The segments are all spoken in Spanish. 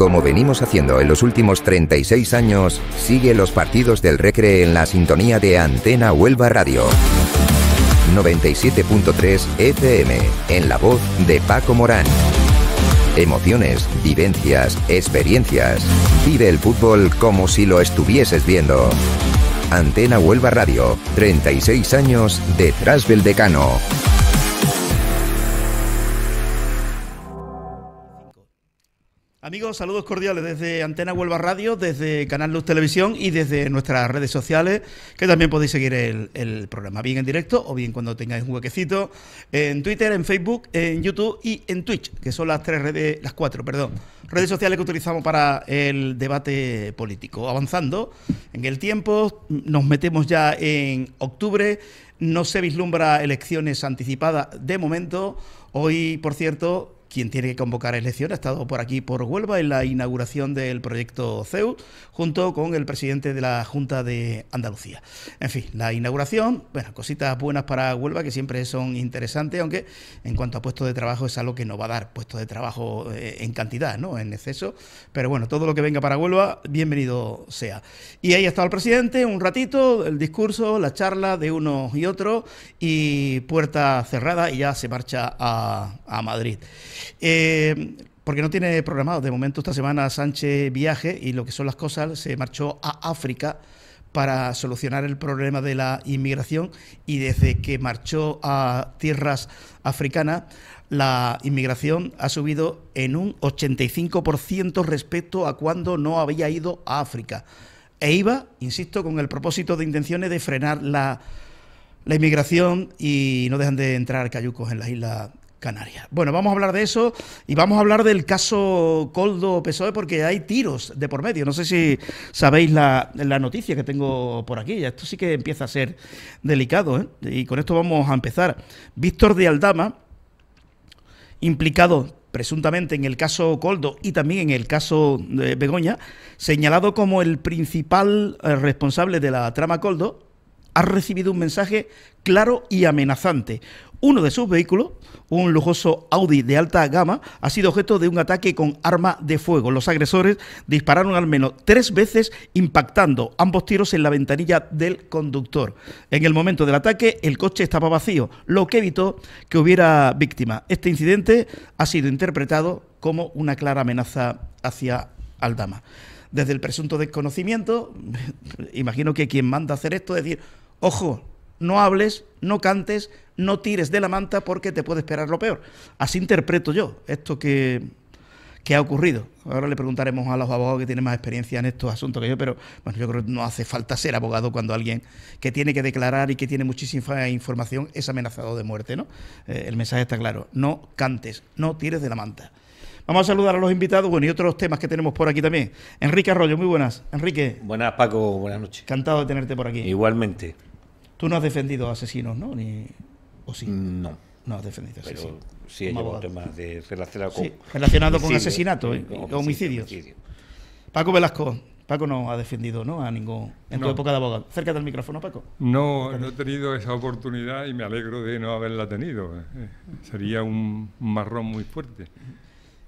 Como venimos haciendo en los últimos 36 años, sigue los partidos del Recre en la sintonía de Antena Huelva Radio. 97.3 FM, en la voz de Paco Morán. Emociones, vivencias, experiencias. Vive el fútbol como si lo estuvieses viendo. Antena Huelva Radio, 36 años detrás del decano. Amigos, saludos cordiales desde Antena Huelva Radio, desde Canal Luz Televisión y desde nuestras redes sociales, que también podéis seguir el programa, bien en directo o bien cuando tengáis un huequecito, en Twitter, en Facebook, en YouTube y en Twitch, que son las cuatro redes sociales que utilizamos para el debate político. Avanzando en el tiempo, nos metemos ya en octubre, no se vislumbra elecciones anticipadas de momento. Hoy, por cierto, quien tiene que convocar elecciones ha estado por aquí, por Huelva, en la inauguración del proyecto CEU, junto con el presidente de la Junta de Andalucía. En fin, la inauguración, bueno, cositas buenas para Huelva, que siempre son interesantes, aunque en cuanto a puestos de trabajo es algo que no va a dar puestos de trabajo en cantidad, ¿no?, en exceso. Pero bueno, todo lo que venga para Huelva, bienvenido sea. Y ahí ha estado el presidente un ratito, el discurso, la charla de unos y otros, y puerta cerrada, y ya se marcha a Madrid. Porque no tiene programado de momento esta semana Sánchez viaje, y lo que son las cosas, se marchó a África para solucionar el problema de la inmigración, y desde que marchó a tierras africanas la inmigración ha subido en un 85% respecto a cuando no había ido a África, e iba, insisto, con el propósito de intenciones de frenar la inmigración, y no dejan de entrar cayucos en las Islas Canarias. Bueno, vamos a hablar de eso y vamos a hablar del caso Koldo-PSOE, porque hay tiros de por medio. No sé si sabéis la noticia que tengo por aquí. Esto sí que empieza a ser delicado, ¿eh? Y con esto vamos a empezar. Víctor de Aldama, implicado presuntamente en el caso Koldo y también en el caso de Begoña, señalado como el principal responsable de la trama Koldo, ha recibido un mensaje claro y amenazante. Uno de sus vehículos, un lujoso Audi de alta gama, ha sido objeto de un ataque con arma de fuego. Los agresores dispararon al menos 3 veces, impactando ambos tiros en la ventanilla del conductor. En el momento del ataque, el coche estaba vacío, lo que evitó que hubiera víctimas. Este incidente ha sido interpretado como una clara amenaza hacia Aldama. Desde el presunto desconocimiento, imagino que quien manda a hacer esto es decir: ojo, no hables, no cantes, no tires de la manta porque te puede esperar lo peor. Así interpreto yo esto que ha ocurrido. Ahora le preguntaremos a los abogados que tienen más experiencia en estos asuntos que yo, pero bueno, yo creo que no hace falta ser abogado cuando alguien que tiene que declarar y que tiene muchísima información es amenazado de muerte, ¿no? El mensaje está claro: no cantes, no tires de la manta. Vamos a saludar a los invitados, bueno, y otros temas que tenemos por aquí también. Enrique Arroyo, muy buenas. Enrique. Buenas, Paco, buenas noches. Encantado de tenerte por aquí. Igualmente. Tú no has defendido a asesinos, ¿no? ¿O sí? No. No has defendido a asesinos. Pero sí he llevado temas relacionados con asesinato y homicidios. Paco Velasco. Paco no ha defendido, ¿no?, a ningún... En tu época de abogado. Acércate al micrófono, Paco. No he tenido esa oportunidad y me alegro de no haberla tenido. Sería un marrón muy fuerte.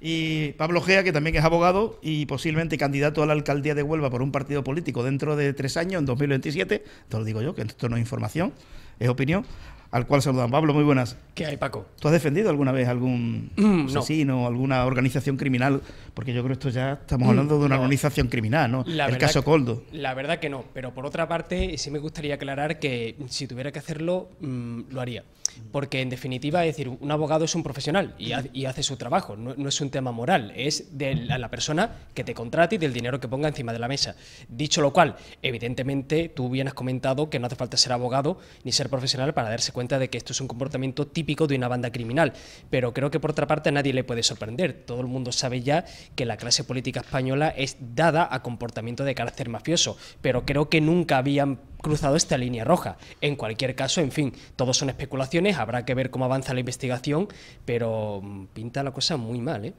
Y Pablo Gea, que también es abogado y posiblemente candidato a la alcaldía de Huelva por un partido político dentro de 3 años, en 2027, te lo digo yo, que esto no es información, es opinión, al cual saludamos. Pablo, muy buenas. ¿Qué hay, Paco? ¿Tú has defendido alguna vez algún asesino o alguna organización criminal? Porque yo creo que esto ya estamos hablando de una organización criminal, ¿no? El caso Koldo. La verdad que no, pero por otra parte sí me gustaría aclarar que si tuviera que hacerlo, lo haría. Porque en definitiva, es decir, un abogado es un profesional y hace su trabajo, no es un tema moral, es de la persona que te contrate y del dinero que ponga encima de la mesa. Dicho lo cual, evidentemente tú bien has comentado que no hace falta ser abogado ni ser profesional para darse cuenta de que esto es un comportamiento típico de una banda criminal, pero creo que por otra parte a nadie le puede sorprender. Todo el mundo sabe ya que la clase política española es dada a comportamiento de carácter mafioso, pero creo que nunca habían cruzado esta línea roja. En cualquier caso, en fin, todo son especulaciones, habrá que ver cómo avanza la investigación, pero pinta la cosa muy mal, ¿eh?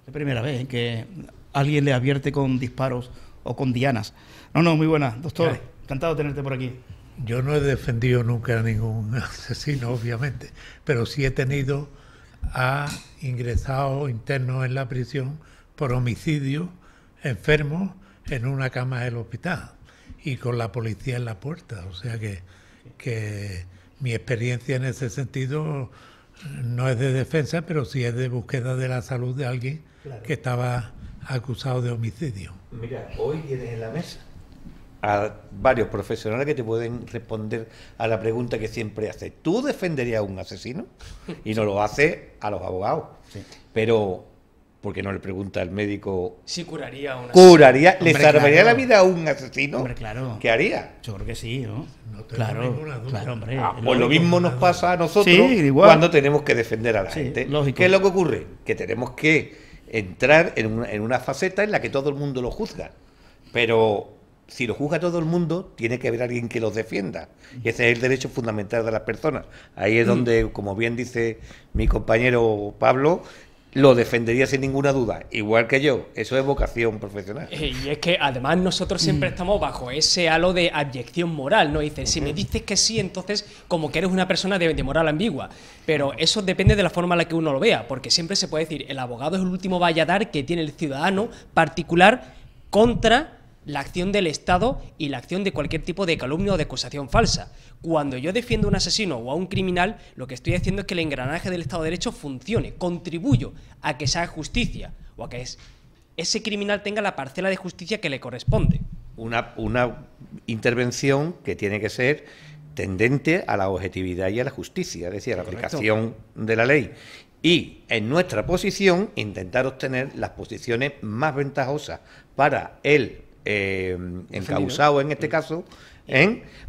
Es la primera vez que alguien le advierte con disparos o con dianas. No, muy buena, doctor. Encantado de tenerte por aquí. Yo no he defendido nunca a ningún asesino, obviamente, pero sí he tenido a ingresados internos en la prisión por homicidio enfermos en una cama del hospital y con la policía en la puerta. O sea que mi experiencia en ese sentido no es de defensa, pero sí es de búsqueda de la salud de alguien que estaba acusado de homicidio. Mira, hoy tienes en la mesa a varios profesionales que te pueden responder a la pregunta que siempre haces. ¿Tú defenderías a un asesino? Y no lo hace a los abogados. Sí. Pero, ¿por qué no le pregunta al médico? Sí curaría a una... ¿Curaría? ¿Le Hombre, salvaría claro. la vida a un asesino? Hombre, claro. ¿Qué haría? Yo creo que sí, ¿no? No tengo Claro, ninguna duda. claro, hombre. Pues lo mismo nos pasa a nosotros Sí, igual. cuando tenemos que defender a la Sí, gente. lógico. ¿Qué es lo que ocurre? Que tenemos que entrar en una faceta en la que todo el mundo lo juzga. Pero si lo juzga todo el mundo, tiene que haber alguien que los defienda. Y ese es el derecho fundamental de las personas. Ahí es donde, como bien dice mi compañero Pablo, lo defendería sin ninguna duda, igual que yo. Eso es vocación profesional. Y es que además nosotros siempre estamos bajo ese halo de abyección moral, ¿no? Dices, si me dices que sí, entonces como que eres una persona de moral ambigua. Pero eso depende de la forma en la que uno lo vea, porque siempre se puede decir, el abogado es el último valladar que tiene el ciudadano particular contra la acción del Estado y la acción de cualquier tipo de calumnia o de acusación falsa. Cuando yo defiendo a un asesino o a un criminal, lo que estoy haciendo es que el engranaje del Estado de Derecho funcione, contribuyo a que se haga justicia o a que ese criminal tenga la parcela de justicia que le corresponde. Una intervención que tiene que ser tendente a la objetividad y a la justicia, es decir, a la aplicación de la ley. Y en nuestra posición, intentar obtener las posiciones más ventajosas para el encausado, en este caso,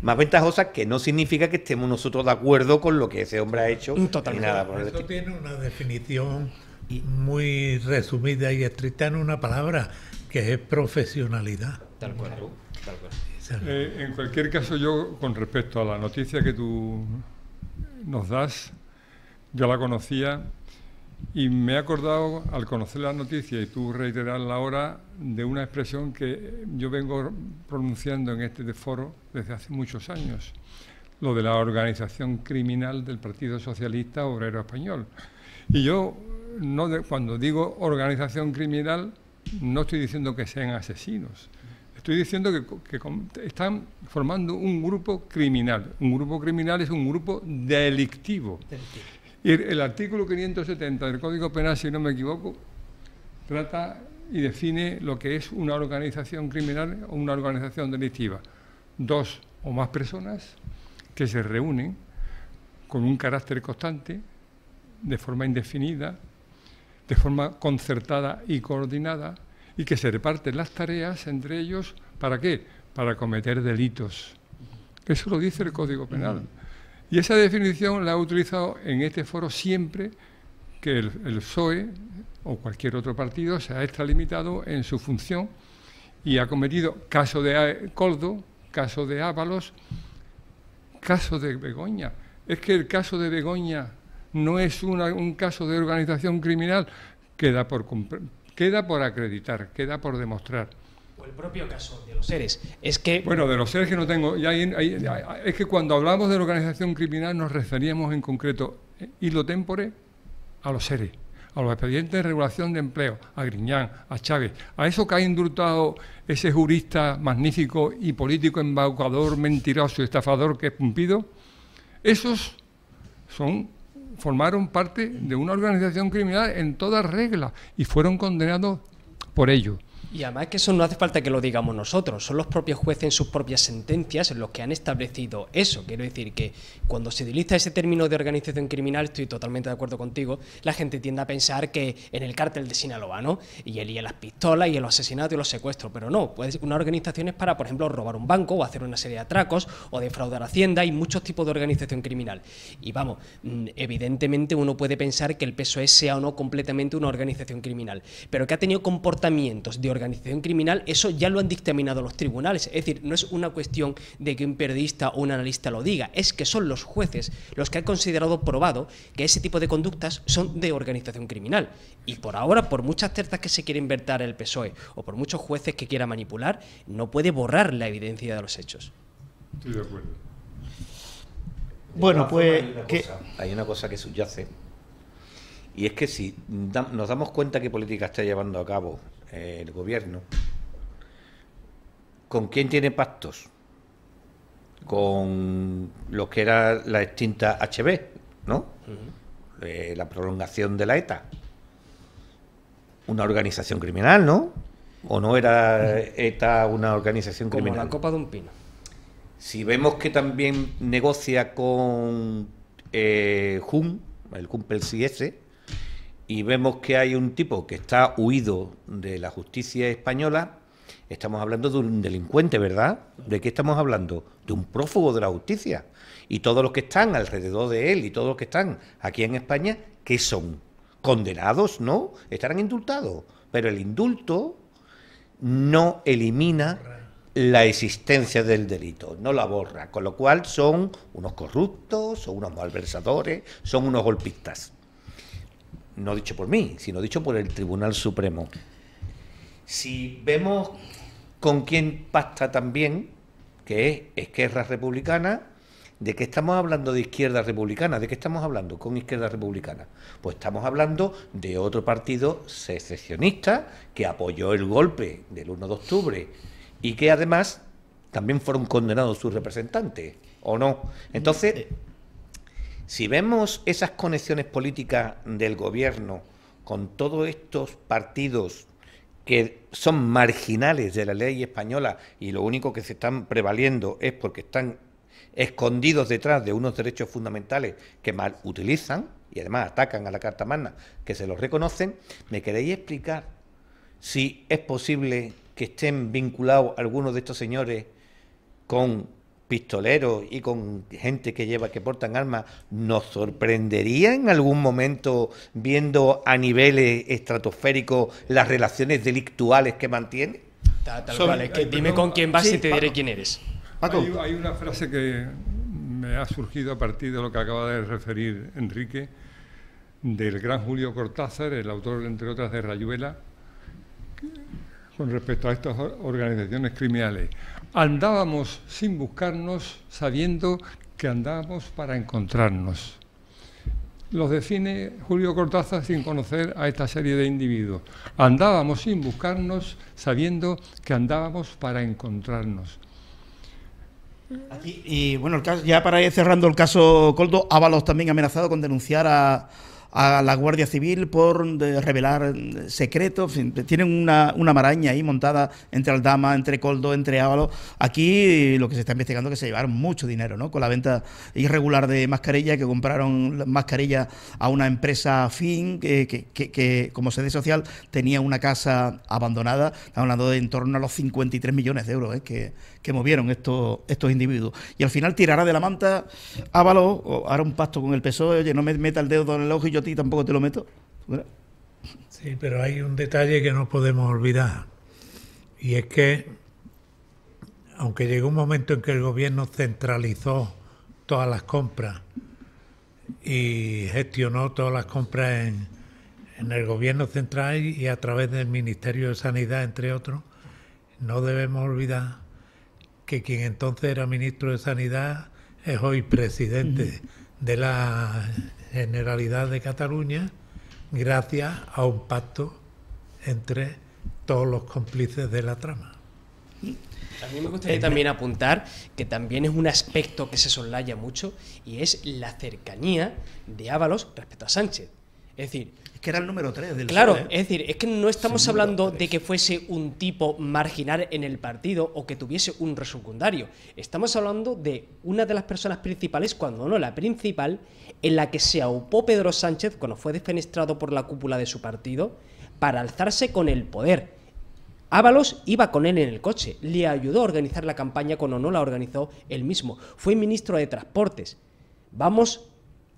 más ventajosas, que no significa que estemos nosotros de acuerdo con lo que ese hombre ha hecho. Totalmente. Ni nada por el Esto estilo. tiene una definición muy resumida y estricta en una palabra, que es profesionalidad. Tal cual. Tal cual. En cualquier caso, yo, con respecto a la noticia que tú nos das, yo la conocía y me he acordado, al conocer la noticia y tú reiterarla ahora, de una expresión que yo vengo pronunciando en este foro desde hace muchos años, lo de la organización criminal del Partido Socialista Obrero Español. Y yo, cuando digo organización criminal, no estoy diciendo que sean asesinos. Estoy diciendo que están formando un grupo criminal. Un grupo criminal es un grupo delictivo. Y el artículo 570 del Código Penal, si no me equivoco, trata y define lo que es una organización criminal o una organización delictiva. 2 o más personas que se reúnen con un carácter constante, de forma indefinida, de forma concertada y coordinada, y que se reparten las tareas entre ellos, ¿para qué? Para cometer delitos. Eso lo dice el Código Penal. Y esa definición la he utilizado en este foro siempre que el PSOE o cualquier otro partido se ha extralimitado en su función y ha cometido caso de Coldo, caso de Ábalos, caso de Begoña. Es que el caso de Begoña no es un caso de organización criminal, queda por acreditar, queda por demostrar. O el propio caso de los seres. Es que... Bueno, de los seres que no tengo... es que cuando hablamos de la organización criminal nos referíamos en concreto, hilo tempore, a los seres, a los expedientes de regulación de empleo, a Griñán, a Chávez, a eso que ha indultado ese jurista magnífico y político embaucador, mentiroso y estafador que es Pumpido. Esos formaron parte de una organización criminal en toda regla y fueron condenados por ello. Y además que eso no hace falta que lo digamos nosotros, son los propios jueces en sus propias sentencias los que han establecido eso. Quiero decir que cuando se utiliza ese término de organización criminal, estoy totalmente de acuerdo contigo, la gente tiende a pensar que en el cártel de Sinaloa, ¿no? Y en las pistolas y en los asesinatos y los secuestros, pero no, puede ser una organización es para, por ejemplo, robar un banco o hacer una serie de atracos o defraudar Hacienda, hay muchos tipos de organización criminal. Y vamos, evidentemente uno puede pensar que el PSOE sea o no completamente una organización criminal, pero que ha tenido comportamientos de organización criminal, eso ya lo han dictaminado los tribunales. Es decir, no es una cuestión de que un periodista o un analista lo diga, es que son los jueces los que han considerado probado que ese tipo de conductas son de organización criminal. Y por ahora, por muchas terzas que se quiere inventar el PSOE o por muchos jueces que quiera manipular, no puede borrar la evidencia de los hechos. Estoy de acuerdo. Bueno, pues... Hay una cosa que subyace, Y es que si nos damos cuenta qué política está llevando a cabo el gobierno, ¿con quién tiene pactos? Con lo que era la extinta HB, ¿no? La prolongación de la ETA. Una organización criminal, ¿no? ¿O no era ETA una organización criminal? Como la copa de un pino. Si vemos que también negocia con JUN, el Cumpel-CS, y vemos que hay un tipo que está huido de la justicia española, estamos hablando de un delincuente, ¿verdad? ¿De qué estamos hablando? De un prófugo de la justicia. Y todos los que están alrededor de él y todos los que están aquí en España, ¿qué son? Condenados, ¿no? Estarán indultados. Pero el indulto no elimina la existencia del delito, no la borra. Con lo cual son unos corruptos, son unos malversadores, son unos golpistas. No dicho por mí, sino dicho por el Tribunal Supremo. Si vemos con quién pacta también, que es Esquerra Republicana, ¿de qué estamos hablando de izquierda republicana? ¿De qué estamos hablando con izquierda republicana? Pues estamos hablando de otro partido secesionista que apoyó el golpe del 1 de octubre y que además también fueron condenados sus representantes, ¿o no? Entonces, si vemos esas conexiones políticas del gobierno con todos estos partidos que son marginales de la ley española y lo único que se están prevaliendo es porque están escondidos detrás de unos derechos fundamentales que mal utilizan y además atacan a la Carta Magna, que se los reconocen, ¿me queréis explicar si es posible que estén vinculados algunos de estos señores con pistoleros y con gente que portan armas? ¿Nos sorprendería en algún momento viendo a niveles estratosféricos las relaciones delictuales que mantiene? Tal cual, es que dime con quién vas y te diré quién eres. Hay una frase que me ha surgido a partir de lo que acaba de referir Enrique, del gran Julio Cortázar, el autor, entre otras, de Rayuela, con respecto a estas organizaciones criminales. Andábamos sin buscarnos, sabiendo que andábamos para encontrarnos. Los define Julio Cortázar sin conocer a esta serie de individuos. Andábamos sin buscarnos, sabiendo que andábamos para encontrarnos. Aquí, y bueno, ya para ir cerrando el caso Koldo, Ábalos también amenazado con denunciar a la Guardia Civil por revelar secretos. En fin, tienen una maraña ahí montada entre Aldama, entre Koldo, entre Ábalos. Aquí lo que se está investigando es que se llevaron mucho dinero, ¿no? Con la venta irregular de mascarillas, que compraron mascarillas a una empresa Fin, que como sede social tenía una casa abandonada. Estamos hablando de en torno a los 53 millones de euros que movieron estos individuos. Y al final tirará de la manta Ábalos, o hará un pacto con el PSOE, oye, no me meta el dedo en el ojo y yo a ti tampoco te lo meto. Sí, pero hay un detalle que no podemos olvidar, y es que aunque llegó un momento en que el gobierno centralizó todas las compras y gestionó todas las compras en el gobierno central y a través del Ministerio de Sanidad, entre otros, no debemos olvidar que quien entonces era ministro de Sanidad es hoy presidente de la Generalidad de Cataluña, gracias a un pacto entre todos los cómplices de la trama. A mí me gustaría también apuntar que también es un aspecto que se soslaya mucho, y es la cercanía de Ábalos respecto a Sánchez. Es decir, es que era el número 3 del claro, PSOE, es decir, es que no estamos hablando de que fuese un tipo marginal en el partido o que tuviese un resecundario. Estamos hablando de una de las personas principales, cuando no la principal, en la que se aupó Pedro Sánchez cuando fue defenestrado por la cúpula de su partido para alzarse con el poder. Ábalos iba con él en el coche, le ayudó a organizar la campaña cuando no la organizó él mismo. Fue ministro de Transportes. Vamos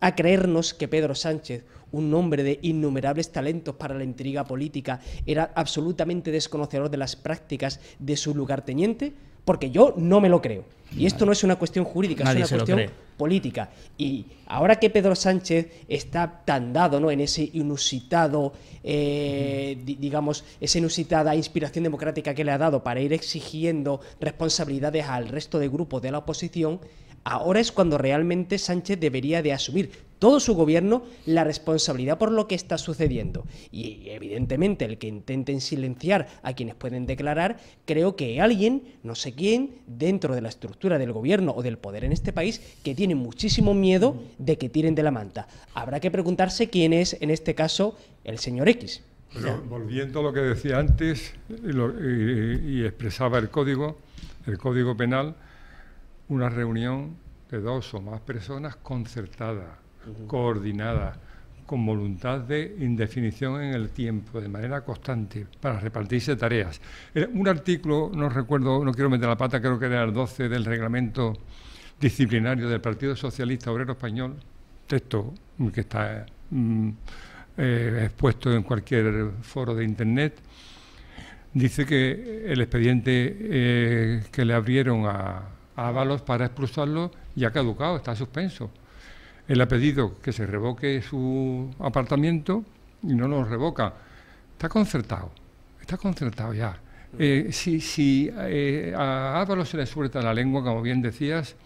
a creernos que Pedro Sánchez, un hombre de innumerables talentos para la intriga política, era absolutamente desconocedor de las prácticas de su lugarteniente, porque yo no me lo creo. Y esto no es una cuestión jurídica, es una cuestión política. Y ahora que Pedro Sánchez está tan dado, ¿no?, en ese inusitado, digamos, esa inusitada inspiración democrática que le ha dado para ir exigiendo responsabilidades al resto de grupos de la oposición, ahora es cuando realmente Sánchez debería de asumir todo su gobierno la responsabilidad por lo que está sucediendo. Y evidentemente el que intenten silenciar a quienes pueden declarar, creo que alguien, no sé quién, dentro de la estructura del gobierno o del poder en este país, que tiene muchísimo miedo de que tiren de la manta. Habrá que preguntarse quién es, en este caso, el señor X. Pero volviendo a lo que decía antes y expresaba el código penal, una reunión de 2 o más personas concertada, coordinada, con voluntad de indefinición en el tiempo, de manera constante, para repartirse tareas. Un artículo, no recuerdo, no quiero meter la pata, creo que era el 12 del reglamento disciplinario del Partido Socialista Obrero Español, texto que está expuesto en cualquier foro de internet, dice que el expediente que le abrieron a Ábalos para expulsarlo ya ha caducado, está suspenso. Él ha pedido que se revoque su apartamento y no lo revoca. Está concertado ya. Si a Ábalos se le suelta la lengua, como bien decías,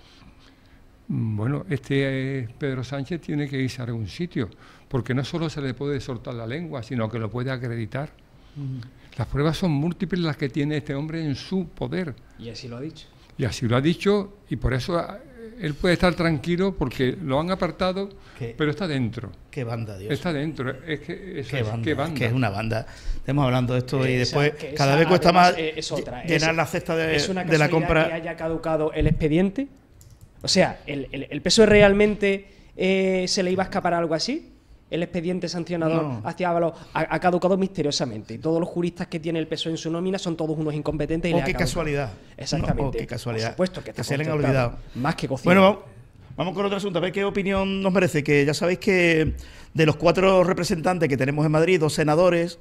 bueno, Pedro Sánchez tiene que irse a algún sitio, porque no solo se le puede soltar la lengua, sino que lo puede acreditar. Las pruebas son múltiples las que tiene este hombre en su poder. Y así lo ha dicho. Y así lo ha dicho, y por eso él puede estar tranquilo, porque lo han apartado, pero está dentro. Qué banda, Dios. Está dentro. Es que eso qué es, banda, qué banda. Es que es una banda. Estamos hablando de esto y después que cada esa, vez cuesta más es otra. llenar la cesta es una de la compra. Que haya caducado el expediente. O sea, ¿el PSOE realmente se le iba a escapar algo así? El expediente sancionador hacia Ábalos ha caducado misteriosamente. Y todos los juristas que tiene el PSOE en su nómina son todos unos incompetentes. Qué casualidad. Exactamente. Qué casualidad. Por supuesto que se le han olvidado. Más que cocido. Bueno, vamos con otro asunto. A ver qué opinión nos merece. Que ya sabéis que de los 4 representantes que tenemos en Madrid, 2 senadores,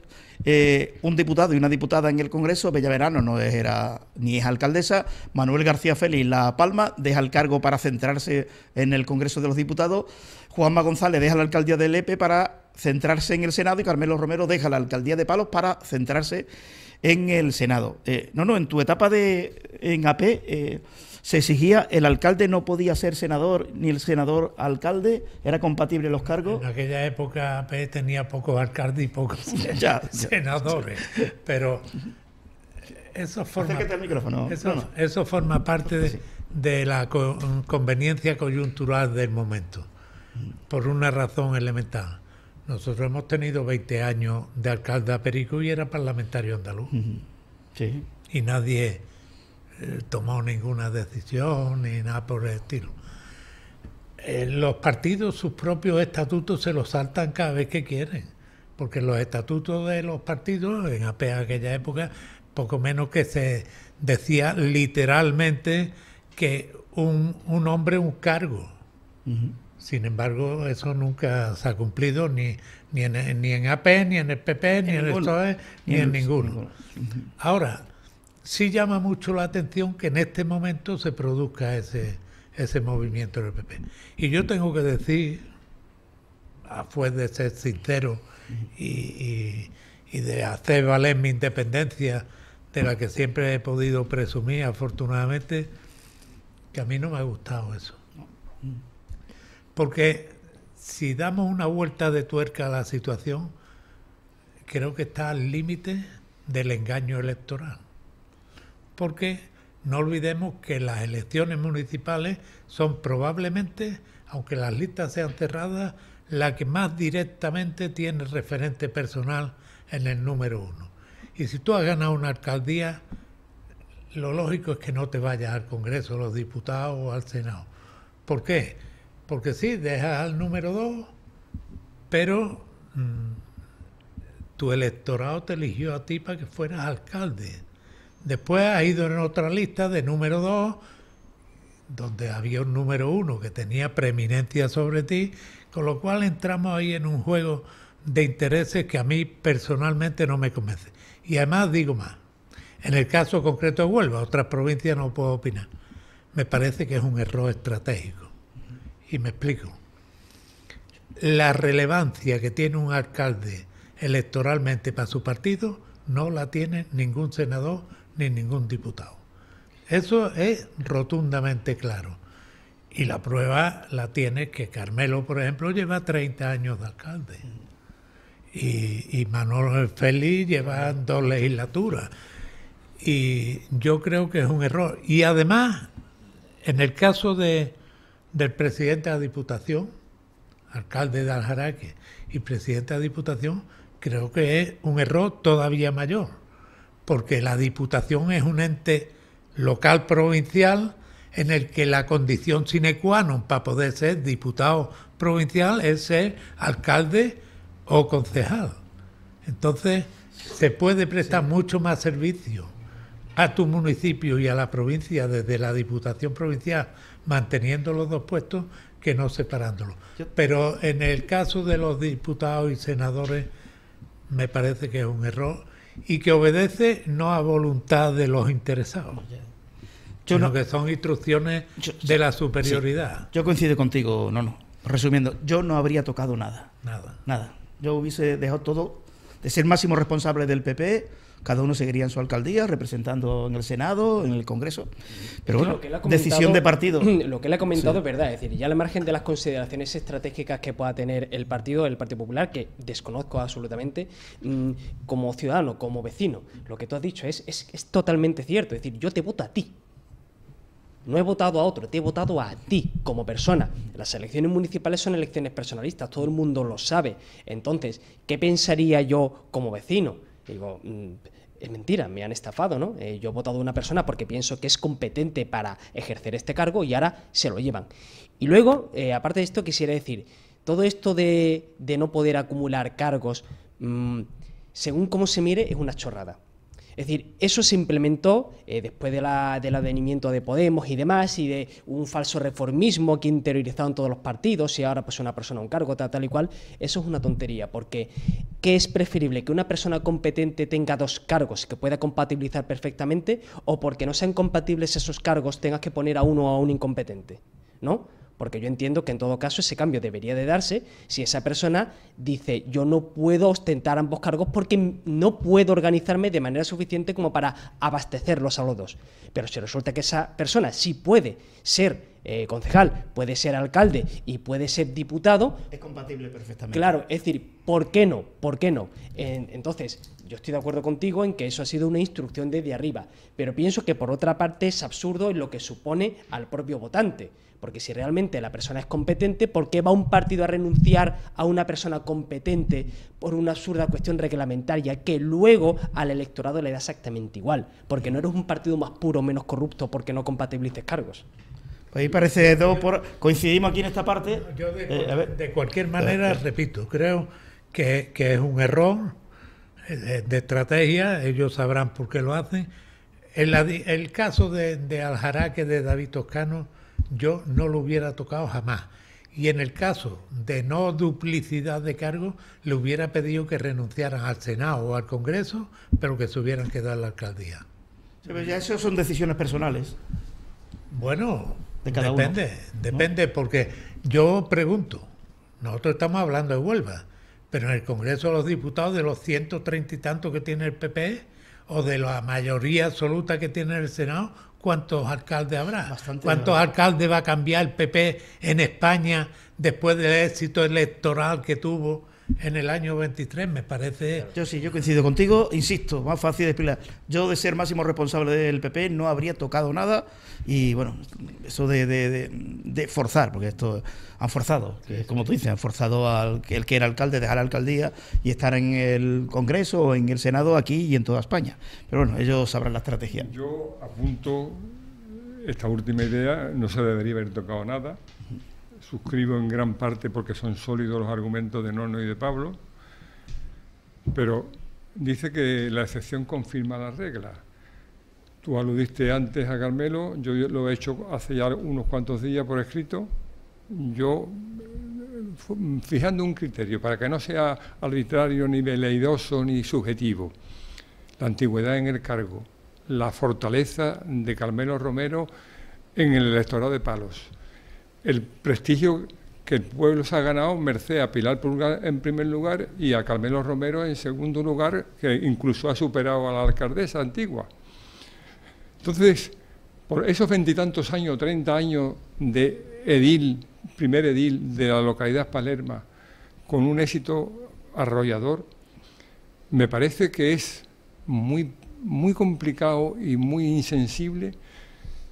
un diputado y una diputada en el Congreso, Bella Verano no era ni es alcaldesa, Manuel García Félix La Palma deja el cargo para centrarse en el Congreso de los Diputados, Juanma González deja la alcaldía de Lepe para centrarse en el Senado y Carmelo Romero deja la alcaldía de Palos para centrarse en el Senado. En tu etapa en AP se exigía, el alcalde no podía ser senador ni el senador alcalde, era compatible los cargos. En aquella época AP tenía pocos alcaldes y pocos senadores, pero eso forma, acércate al micrófono. Eso forma parte de la conveniencia coyuntural del momento, por una razón elemental. Nosotros hemos tenido 20 años de alcalde a Perico y era parlamentario andaluz. Sí. Y nadie tomó ninguna decisión ni nada por el estilo. Los partidos, sus propios estatutos se los saltan cada vez que quieren, porque los estatutos de los partidos en aquella época, poco menos que se decía literalmente que un hombre, un cargo. Sin embargo, eso nunca se ha cumplido ni en AP, ni en el PP, ni en el PSOE, ni en ninguno. Ahora, sí llama mucho la atención que en este momento se produzca ese movimiento del PP. Y yo tengo que decir, a fuerza de ser sincero y de hacer valer mi independencia, de la que siempre he podido presumir, afortunadamente, que a mí no me ha gustado eso. Porque si damos una vuelta de tuerca a la situación, creo que está al límite del engaño electoral. Porque no olvidemos que las elecciones municipales son probablemente, aunque las listas sean cerradas, la que más directamente tiene referente personal en el número 1. Y si tú has ganado una alcaldía, lo lógico es que no te vayas al Congreso de los Diputados o al Senado. ¿Por qué? Porque sí, dejas al número 2, pero tu electorado te eligió a ti para que fueras alcalde. Después has ido en otra lista de número 2, donde había un número 1 que tenía preeminencia sobre ti, con lo cual entramos ahí en un juego de intereses que a mí personalmente no me convence. Y además digo más, en el caso concreto de Huelva, otras provincias no puedo opinar, me parece que es un error estratégico. Y me explico. La relevancia que tiene un alcalde electoralmente para su partido no la tiene ningún senador ni ningún diputado. Eso es rotundamente claro. Y la prueba la tiene que Carmelo, por ejemplo, lleva 30 años de alcalde. Y Manolo Félix lleva 2 legislaturas. Y yo creo que es un error. Y además, en el caso del presidente de la Diputación, alcalde de Aljaraque y presidente de la Diputación, creo que es un error todavía mayor, porque la Diputación es un ente local provincial en el que la condición sine qua non para poder ser diputado provincial es ser alcalde o concejal. Entonces, se puede prestar mucho más servicio a tu municipio y a la provincia desde la Diputación Provincial, manteniendo los 2 puestos, que no separándolos. Pero en el caso de los diputados y senadores, me parece que es un error y que obedece no a voluntad de los interesados, sino que son instrucciones de la superioridad. Sí, yo coincido contigo, no. Resumiendo, yo no habría tocado nada. Nada. Yo hubiese dejado todo de ser máximo responsable del PP. Cada uno seguiría en su alcaldía, representando en el Senado, en el Congreso. Pero bueno, decisión de partido. Lo que él ha comentado es verdad. Es decir, ya al margen de las consideraciones estratégicas que pueda tener el Partido Popular, que desconozco absolutamente, como ciudadano, como vecino, lo que tú has dicho es totalmente cierto. Es decir, yo te voto a ti. No he votado a otro, te he votado a ti como persona. Las elecciones municipales son elecciones personalistas, todo el mundo lo sabe. Entonces, ¿qué pensaría yo como vecino? Digo, es mentira, me han estafado, ¿no? Yo he votado a una persona porque pienso que es competente para ejercer este cargo y ahora se lo llevan. Y luego, aparte de esto, quisiera decir, todo esto de no poder acumular cargos, según cómo se mire, es una chorrada. Es decir, eso se implementó después del advenimiento de Podemos y demás, y de un falso reformismo que interiorizaron todos los partidos, y ahora pues una persona un cargo, tal y cual. Eso es una tontería, porque ¿qué es preferible? ¿Que una persona competente tenga 2 cargos que pueda compatibilizar perfectamente, o porque no sean compatibles esos cargos tengas que poner a uno o a un incompetente? ¿No? Porque yo entiendo que en todo caso ese cambio debería de darse si esa persona dice yo no puedo ostentar ambos cargos porque no puedo organizarme de manera suficiente como para abastecerlos a los 2. Pero si resulta que esa persona sí puede ser concejal, puede ser alcalde y puede ser diputado, es compatible perfectamente. Claro, es decir, ¿por qué no? ¿Por qué no? Entonces, yo estoy de acuerdo contigo en que eso ha sido una instrucción desde arriba, pero pienso que por otra parte es absurdo en lo que supone al propio votante. Porque si realmente la persona es competente, ¿por qué va un partido a renunciar a una persona competente por una absurda cuestión reglamentaria que luego al electorado le da exactamente igual? Porque no eres un partido más puro o menos corrupto porque no compatibilices cargos. Pues ahí parece coincidimos aquí en esta parte. Yo de cualquier manera, repito, creo que es un error de estrategia, ellos sabrán por qué lo hacen. El caso de Aljaraque, de David Toscano, yo no lo hubiera tocado jamás. Y en el caso de no duplicidad de cargos, le hubiera pedido que renunciaran al Senado o al Congreso, pero que se hubieran quedado en la alcaldía. Sí, pero ya eso son decisiones personales. Bueno, de cada uno, depende, porque yo pregunto, nosotros estamos hablando de Huelva, pero en el Congreso de los Diputados, de los 130 y tantos que tiene el PP, o de la mayoría absoluta que tiene el Senado, ¿cuántos alcaldes habrá? ¿Cuántos alcaldes va a cambiar el PP en España después del éxito electoral que tuvo en el año 23? Me parece... Yo coincido contigo, insisto, más fácil de explicar. Yo, de ser máximo responsable del PP, no habría tocado nada. Y bueno, eso de forzar, porque esto han forzado, que, como tú dices, han forzado al el que era alcalde dejar la alcaldía y estar en el Congreso o en el Senado aquí y en toda España. Pero bueno, ellos sabrán la estrategia. Yo apunto esta última idea, no se debería haber tocado nada. Suscribo en gran parte porque son sólidos los argumentos de Nono y de Pablo, pero dice que la excepción confirma la regla. Tú aludiste antes a Carmelo, yo lo he hecho hace ya unos cuantos días por escrito, yo fijando un criterio para que no sea arbitrario, ni veleidoso, ni subjetivo. La antigüedad en el cargo, la fortaleza de Carmelo Romero en el electorado de Palos, el prestigio que el pueblo se ha ganado merced a Pilar Pulgar en primer lugar y a Carmelo Romero en segundo lugar, que incluso ha superado a la alcaldesa antigua. Entonces, por esos 20 y tantos años, 30 años de primer edil de la localidad Palerma, con un éxito arrollador, me parece que es muy, muy complicado y muy insensible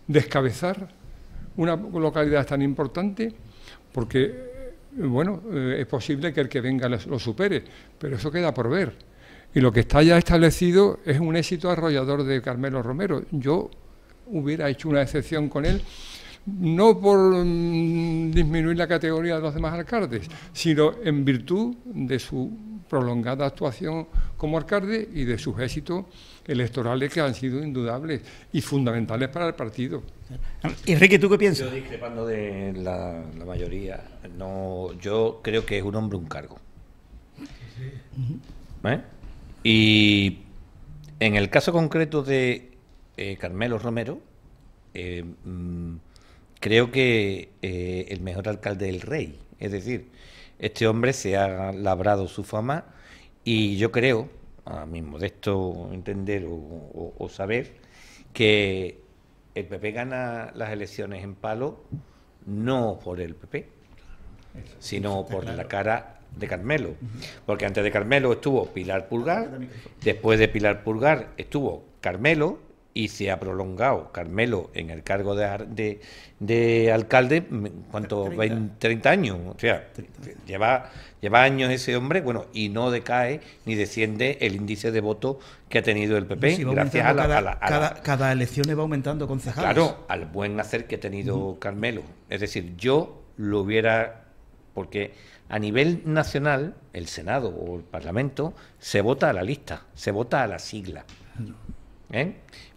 descabezar una localidad tan importante, porque bueno, es posible que el que venga lo supere, pero eso queda por ver. Y lo que está ya establecido es un éxito arrollador de Carmelo Romero. Yo hubiera hecho una excepción con él, no por disminuir la categoría de los demás alcaldes, sino en virtud de su prolongada actuación como alcalde y de sus éxitos electorales, que han sido indudables y fundamentales para el partido. Enrique, ¿tú qué piensas? Yo, discrepando de la mayoría, yo creo que es un hombre un cargo. Y en el caso concreto de Carmelo Romero, creo que el mejor alcalde es el rey. Es decir, este hombre se ha labrado su fama y yo creo, a mi modesto entender o saber, que el PP gana las elecciones en Palo no por el PP, sino por la cara de Carmelo. Porque antes de Carmelo estuvo Pilar Pulgar, después de Pilar Pulgar estuvo Carmelo, y se ha prolongado Carmelo en el cargo de alcalde, ¿cuánto? 30 años. O sea, lleva años ese hombre, bueno, y no decae ni desciende el índice de voto que ha tenido el PP, sí, gracias a cada elección va aumentando concejales. Claro, al buen hacer que ha tenido Carmelo. Es decir, yo lo hubiera... Porque a nivel nacional, el Senado o el Parlamento se vota a la lista, se vota a la sigla.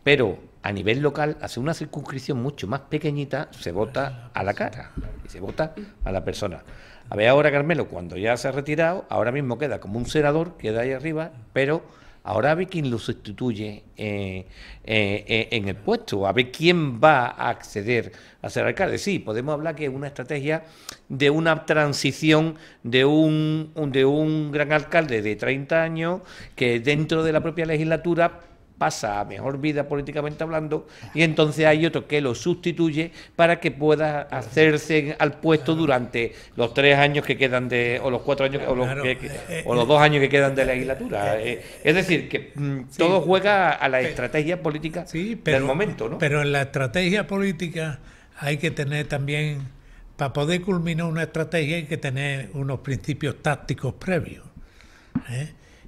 Pero a nivel local, hace una circunscripción mucho más pequeñita, se vota a la cara y se vota a la persona. A ver, ahora Carmelo, cuando ya se ha retirado, ahora mismo queda como un senador, queda ahí arriba, pero ahora a ver quién lo sustituye en el puesto, a ver quién va a acceder a ser alcalde. Sí, podemos hablar que es una estrategia de una transición de un gran alcalde de 30 años que dentro de la propia legislatura pasa a mejor vida políticamente hablando, y entonces hay otro que lo sustituye para que pueda hacerse al puesto durante los 3 años que quedan o los 4 años o los 2 años que quedan de legislatura. Es decir, que todo juega a la estrategia política del momento, ¿no? Pero en la estrategia política hay que tener también, para poder culminar una estrategia, hay que tener unos principios tácticos previos.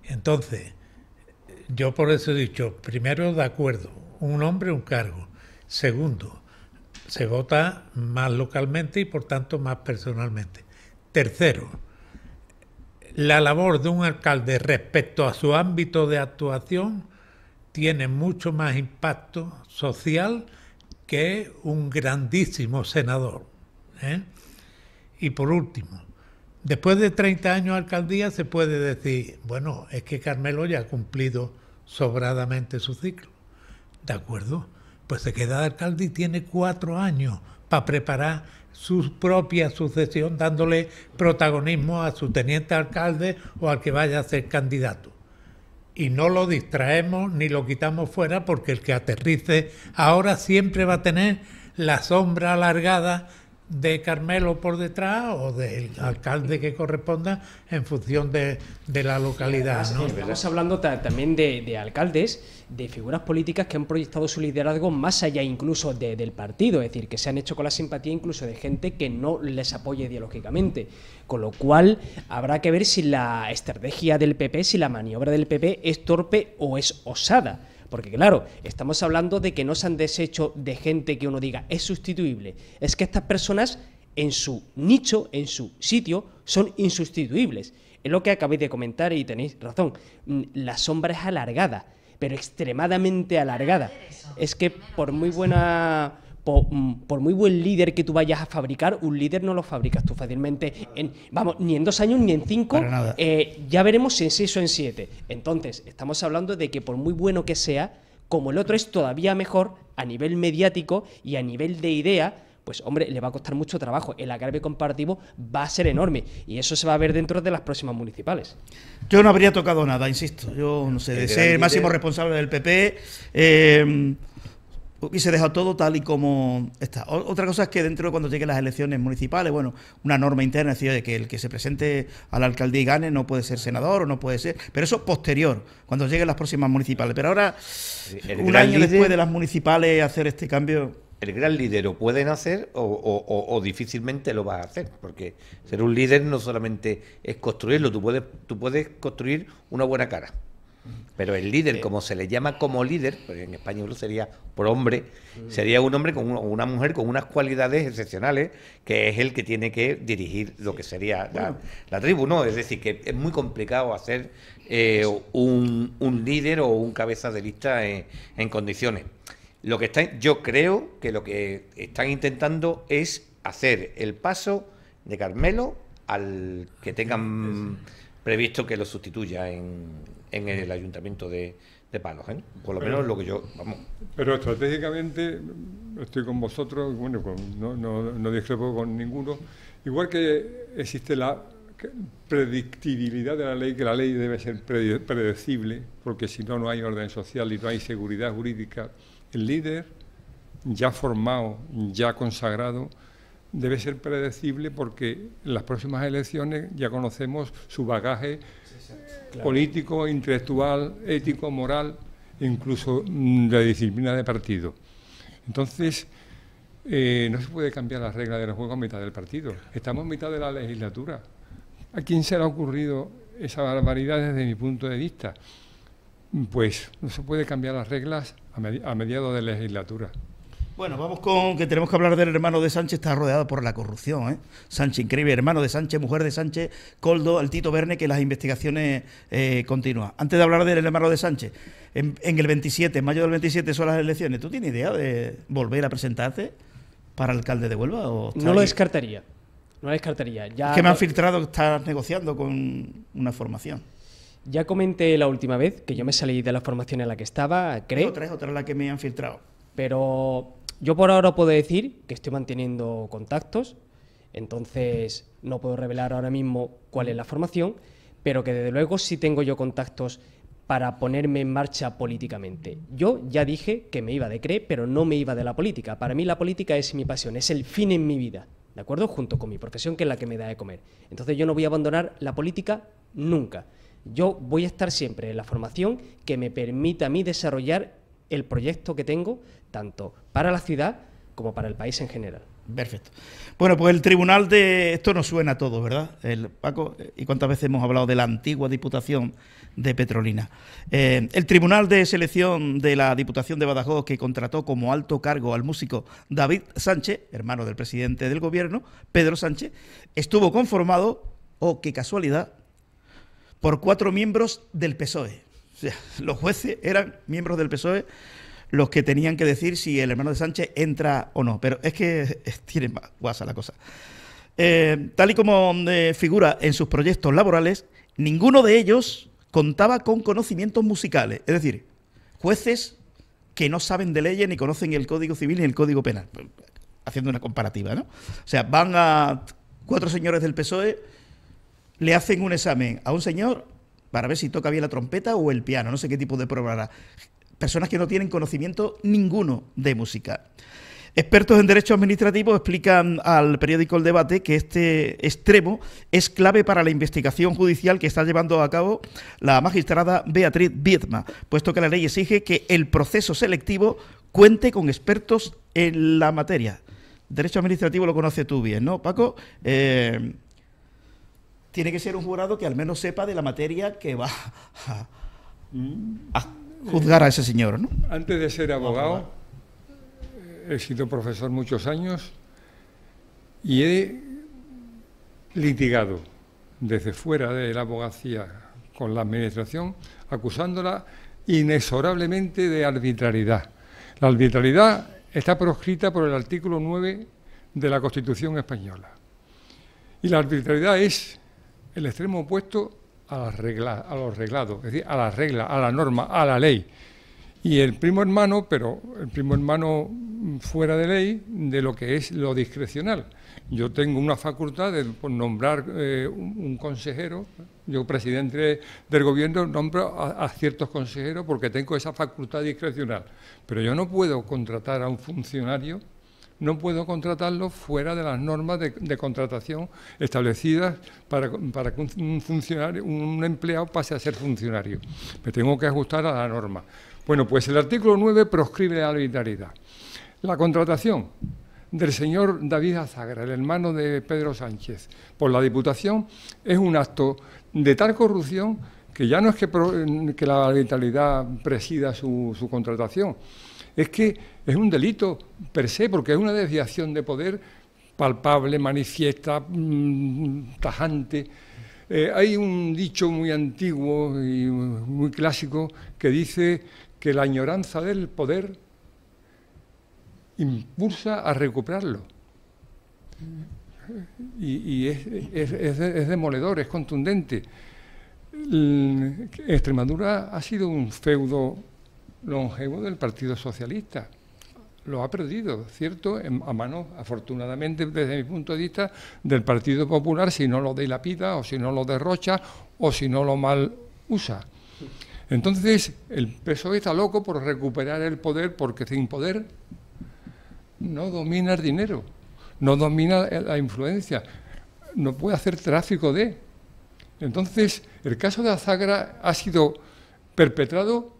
Entonces, yo por eso he dicho, primero, de acuerdo, un hombre, un cargo. Segundo, se vota más localmente y por tanto más personalmente. Tercero, la labor de un alcalde respecto a su ámbito de actuación tiene mucho más impacto social que un grandísimo senador. Y por último, después de 30 años de alcaldía se puede decir, bueno, es que Carmelo ya ha cumplido sobradamente su ciclo. ¿De acuerdo? Pues se queda de alcalde y tiene 4 años para preparar su propia sucesión, dándole protagonismo a su teniente alcalde o al que vaya a ser candidato. Y no lo distraemos ni lo quitamos fuera, porque el que aterrice ahora siempre va a tener la sombra alargada de Carmelo por detrás o del alcalde que corresponda en función de la localidad, ¿no? Estamos hablando también de alcaldes, de figuras políticas que han proyectado su liderazgo más allá incluso del partido, es decir, que se han hecho con la simpatía incluso de gente que no les apoya ideológicamente, con lo cual habrá que ver si la estrategia del PP, si la maniobra del PP es torpe o es osada. Porque claro, estamos hablando de que no se han deshecho de gente que uno diga es sustituible. Es que estas personas en su nicho, en su sitio, son insustituibles. Es lo que acabáis de comentar y tenéis razón. La sombra es alargada, pero extremadamente alargada. Es que por muy buen líder que tú vayas a fabricar, un líder no lo fabricas tú fácilmente, ni en 2 años ni en 5, ya veremos si en 6 o en 7. Entonces, estamos hablando de que por muy bueno que sea, como el otro es todavía mejor a nivel mediático y a nivel de idea, pues hombre, le va a costar mucho trabajo. El agravio comparativo va a ser enorme y eso se va a ver dentro de las próximas municipales. Yo no habría tocado nada, insisto. Yo no sé, de ser máximo responsable del PP... hubiese dejado todo tal y como está. Otra cosa es que dentro, cuando lleguen las elecciones municipales, bueno, una norma interna decía de que el que se presente a la alcaldía y gane no puede ser senador o no puede ser, pero eso posterior, cuando lleguen las próximas municipales. Pero ahora, un año después de las municipales, hacer este cambio... El gran líder o pueden hacer o difícilmente lo vas a hacer, porque ser un líder no solamente es construirlo, tú puedes construir una buena cara. Pero el líder, como se le llama como líder, pues en español sería por hombre, sería un hombre con una mujer con unas cualidades excepcionales, que es el que tiene que dirigir lo que sería la tribu, ¿no? Es decir, que es muy complicado hacer un líder o un cabeza de lista en condiciones. Yo creo que lo que están intentando es hacer el paso de Carmelo al que tengan previsto que lo sustituya en el ayuntamiento de Palos, ¿eh? Por lo menos lo que yo... Vamos. Pero estratégicamente estoy con vosotros, bueno, no discrepo con ninguno. Igual que existe la predictibilidad de la ley, que la ley debe ser predecible, porque si no, no hay orden social y no hay seguridad jurídica. El líder, ya formado, ya consagrado, debe ser predecible porque en las próximas elecciones ya conocemos su bagaje político, intelectual, ético, moral, incluso la disciplina de partido. Entonces, no se puede cambiar las reglas del juego a mitad del partido. Estamos en mitad de la legislatura. ¿A quién se le ha ocurrido esa barbaridad desde mi punto de vista? Pues no se puede cambiar las reglas a mediados de legislatura. Bueno, vamos con que tenemos que hablar del hermano de Sánchez, está rodeado por la corrupción, ¿eh? Sánchez, increíble, hermano de Sánchez, mujer de Sánchez, Coldo, el Tito Verne, que las investigaciones continúan. Antes de hablar del hermano de Sánchez, en el 27, en mayo del 27 son las elecciones, ¿tú tienes idea de volver a presentarte para alcalde de Huelva? ¿O no lo descartaría, no lo descartaría. Ya es que me han filtrado que estás negociando con una formación. Ya comenté la última vez que yo me salí de la formación en la que estaba, creo. Otra la que me han filtrado. Pero yo por ahora puedo decir que estoy manteniendo contactos, entonces no puedo revelar ahora mismo cuál es la formación, pero que desde luego sí tengo yo contactos para ponerme en marcha políticamente. Yo ya dije que me iba de CRE, pero no me iba de la política. Para mí la política es mi pasión, es el fin en mi vida, ¿de acuerdo? Junto con mi profesión, que es la que me da de comer. Entonces yo no voy a abandonar la política nunca. Yo voy a estar siempre en la formación que me permita a mí desarrollar el proyecto que tengo, tanto para la ciudad como para el país en general. Perfecto. Bueno, pues el tribunal de... Esto nos suena a todos, ¿verdad? Paco, ¿y cuántas veces hemos hablado de la antigua Diputación de Petrolina? El tribunal de selección de la Diputación de Badajoz, que contrató como alto cargo al músico David Sánchez, hermano del presidente del gobierno, Pedro Sánchez, estuvo conformado, qué casualidad, por 4 miembros del PSOE. O sea, los jueces eran miembros del PSOE los que tenían que decir si el hermano de Sánchez entra o no. Pero es que tiene más guasa la cosa. Tal y como figura en sus proyectos laborales, ninguno de ellos contaba con conocimientos musicales. Es decir, jueces que no saben de leyes ni conocen el Código Civil ni el Código Penal. Haciendo una comparativa, ¿no? O sea, van a 4 señores del PSOE, le hacen un examen a un señor para ver si toca bien la trompeta o el piano, no sé qué tipo de prueba hará. Personas que no tienen conocimiento ninguno de música. Expertos en derecho administrativo explican al periódico El Debate que este extremo es clave para la investigación judicial que está llevando a cabo la magistrada Beatriz Viedma, puesto que la ley exige que el proceso selectivo cuente con expertos en la materia. Derecho administrativo lo conoces tú bien, ¿no, Paco? Tiene que ser un jurado que al menos sepa de la materia que va a juzgar a ese señor, ¿no? Antes de ser abogado, he sido profesor muchos años y he litigado desde fuera de la abogacía con la administración, acusándola inexorablemente de arbitrariedad. La arbitrariedad está proscrita por el artículo 9 de la Constitución española. Y la arbitrariedad es el extremo opuesto a los reglados, es decir, a la regla, a la norma, a la ley. Y el primo hermano, pero el primo hermano fuera de ley de lo que es lo discrecional. Yo tengo una facultad de nombrar un consejero. Yo, presidente del gobierno, nombro a ciertos consejeros porque tengo esa facultad discrecional. Pero yo no puedo contratar a un funcionario, no puedo contratarlo fuera de las normas de contratación establecidas para que un funcionario, un empleado pase a ser funcionario. Me tengo que ajustar a la norma. Bueno, pues el artículo 9 proscribe la arbitrariedad. La contratación del señor David Azagra, el hermano de Pedro Sánchez, por la Diputación, es un acto de tal corrupción que ya no es que la arbitrariedad presida su contratación, es que es un delito per se, porque es una desviación de poder palpable, manifiesta, tajante. Hay un dicho muy antiguo y muy clásico que dice que la añoranza del poder impulsa a recuperarlo. Y es demoledor, es contundente. Extremadura ha sido un feudo longevo del Partido Socialista. Lo ha perdido, ¿cierto?, a manos, afortunadamente, desde mi punto de vista, del Partido Popular, si no lo dilapida, o si no lo derrocha, o si no lo mal usa. Entonces, el PSOE está loco por recuperar el poder, porque sin poder no domina el dinero, no domina la influencia, no puede hacer tráfico de. Entonces, el caso de Azagra ha sido perpetrado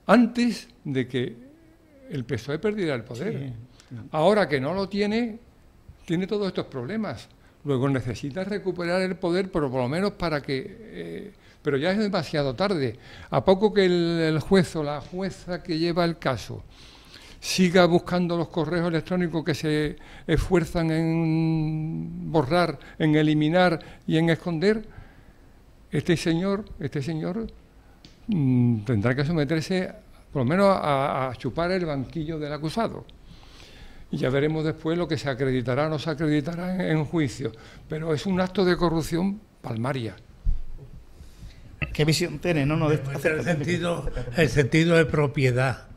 antes de que el PSOE perdiera el poder. Sí. Ahora que no lo tiene todos estos problemas. Luego necesita recuperar el poder, pero por lo menos para que... pero ya es demasiado tarde. A poco que el juez o la jueza que lleva el caso siga buscando los correos electrónicos que se esfuerzan en borrar, en eliminar y en esconder, este señor tendrá que someterse por lo menos a chupar el banquillo del acusado. Y ya veremos después lo que se acreditará o no se acreditará en juicio. Pero es un acto de corrupción palmaria. ¿Qué visión tiene? El sentido de propiedad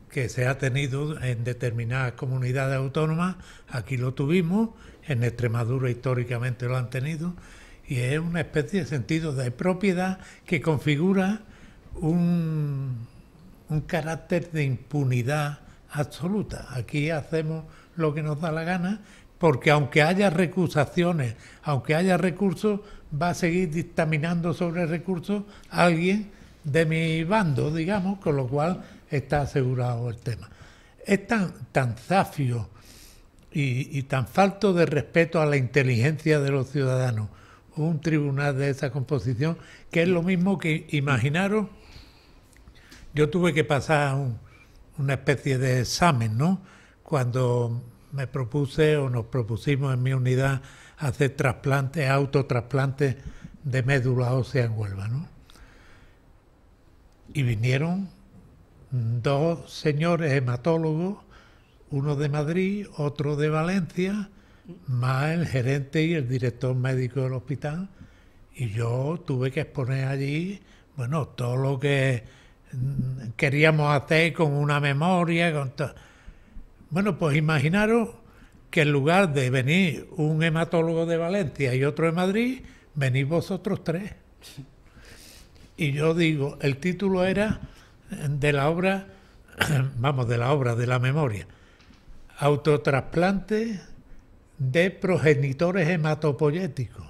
que se ha tenido en determinadas comunidades autónomas, aquí lo tuvimos, en Extremadura históricamente lo han tenido, y es una especie de sentido de propiedad que configura un carácter de impunidad absoluta. Aquí hacemos lo que nos da la gana, porque aunque haya recusaciones, aunque haya recursos, va a seguir dictaminando sobre recursos alguien de mi bando, digamos, con lo cual está asegurado el tema. Es tan zafio y tan falto de respeto a la inteligencia de los ciudadanos un tribunal de esa composición, que es lo mismo que, imaginaros, yo tuve que pasar una especie de examen, ¿no?, cuando me propuse o nos propusimos en mi unidad hacer trasplantes, autotrasplantes de médula ósea en Huelva, ¿no? Y vinieron dos señores hematólogos, uno de Madrid, otro de Valencia, más el gerente y el director médico del hospital, y yo tuve que exponer allí, bueno, todo lo que queríamos hacer con una memoria, con todo. Bueno, pues imaginaros que en lugar de venir un hematólogo de Valencia y otro de Madrid, venís vosotros tres. Y yo digo, el título era de la obra, de la memoria, autotrasplante de progenitores hematopoyéticos.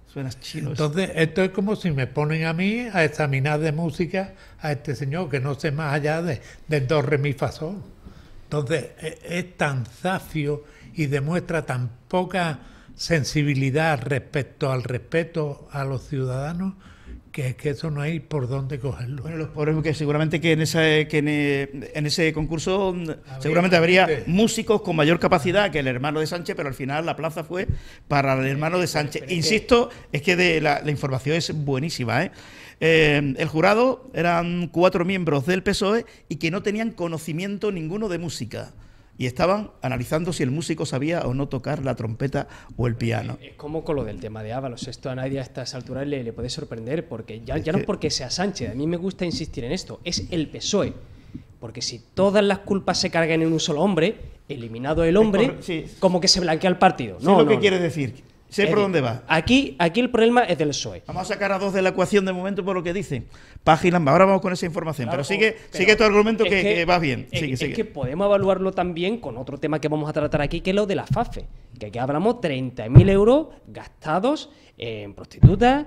Suena chino. Entonces, esto es como si me ponen a mí a examinar de música a este señor, que no sé más allá del do, re, mi, fa, sol. Entonces, es tan zafio y demuestra tan poca sensibilidad respecto al respeto a los ciudadanos, que es que eso no hay por dónde cogerlo. Bueno, los pobres, que seguramente que en ese concurso seguramente habría músicos con mayor capacidad que el hermano de Sánchez, pero al final la plaza fue para el hermano de Sánchez. Insisto, es que la información es buenísima, ¿eh? El jurado eran 4 miembros del PSOE y que no tenían conocimiento ninguno de música. y estaban analizando si el músico sabía o no tocar la trompeta o el piano. Es como con lo del tema de Ábalos. Esto a nadie a estas alturas le puede sorprender, porque ya no es porque sea Sánchez. A mí me gusta insistir en esto. Es el PSOE. Porque si todas las culpas se cargan en un solo hombre, eliminado el hombre, como que se blanquea el partido. No, es lo que quiere decir. Sé por dónde va. Aquí el problema es del PSOE. Vamos a sacar a dos de la ecuación de momento por lo que dicen. Páginas, ahora vamos con esa información. Claro, pero sigue tu argumento que vas bien. Es que podemos evaluarlo también con otro tema que vamos a tratar aquí, que es lo de la FAFE. Que aquí hablamos 30.000 euros gastados en prostitutas,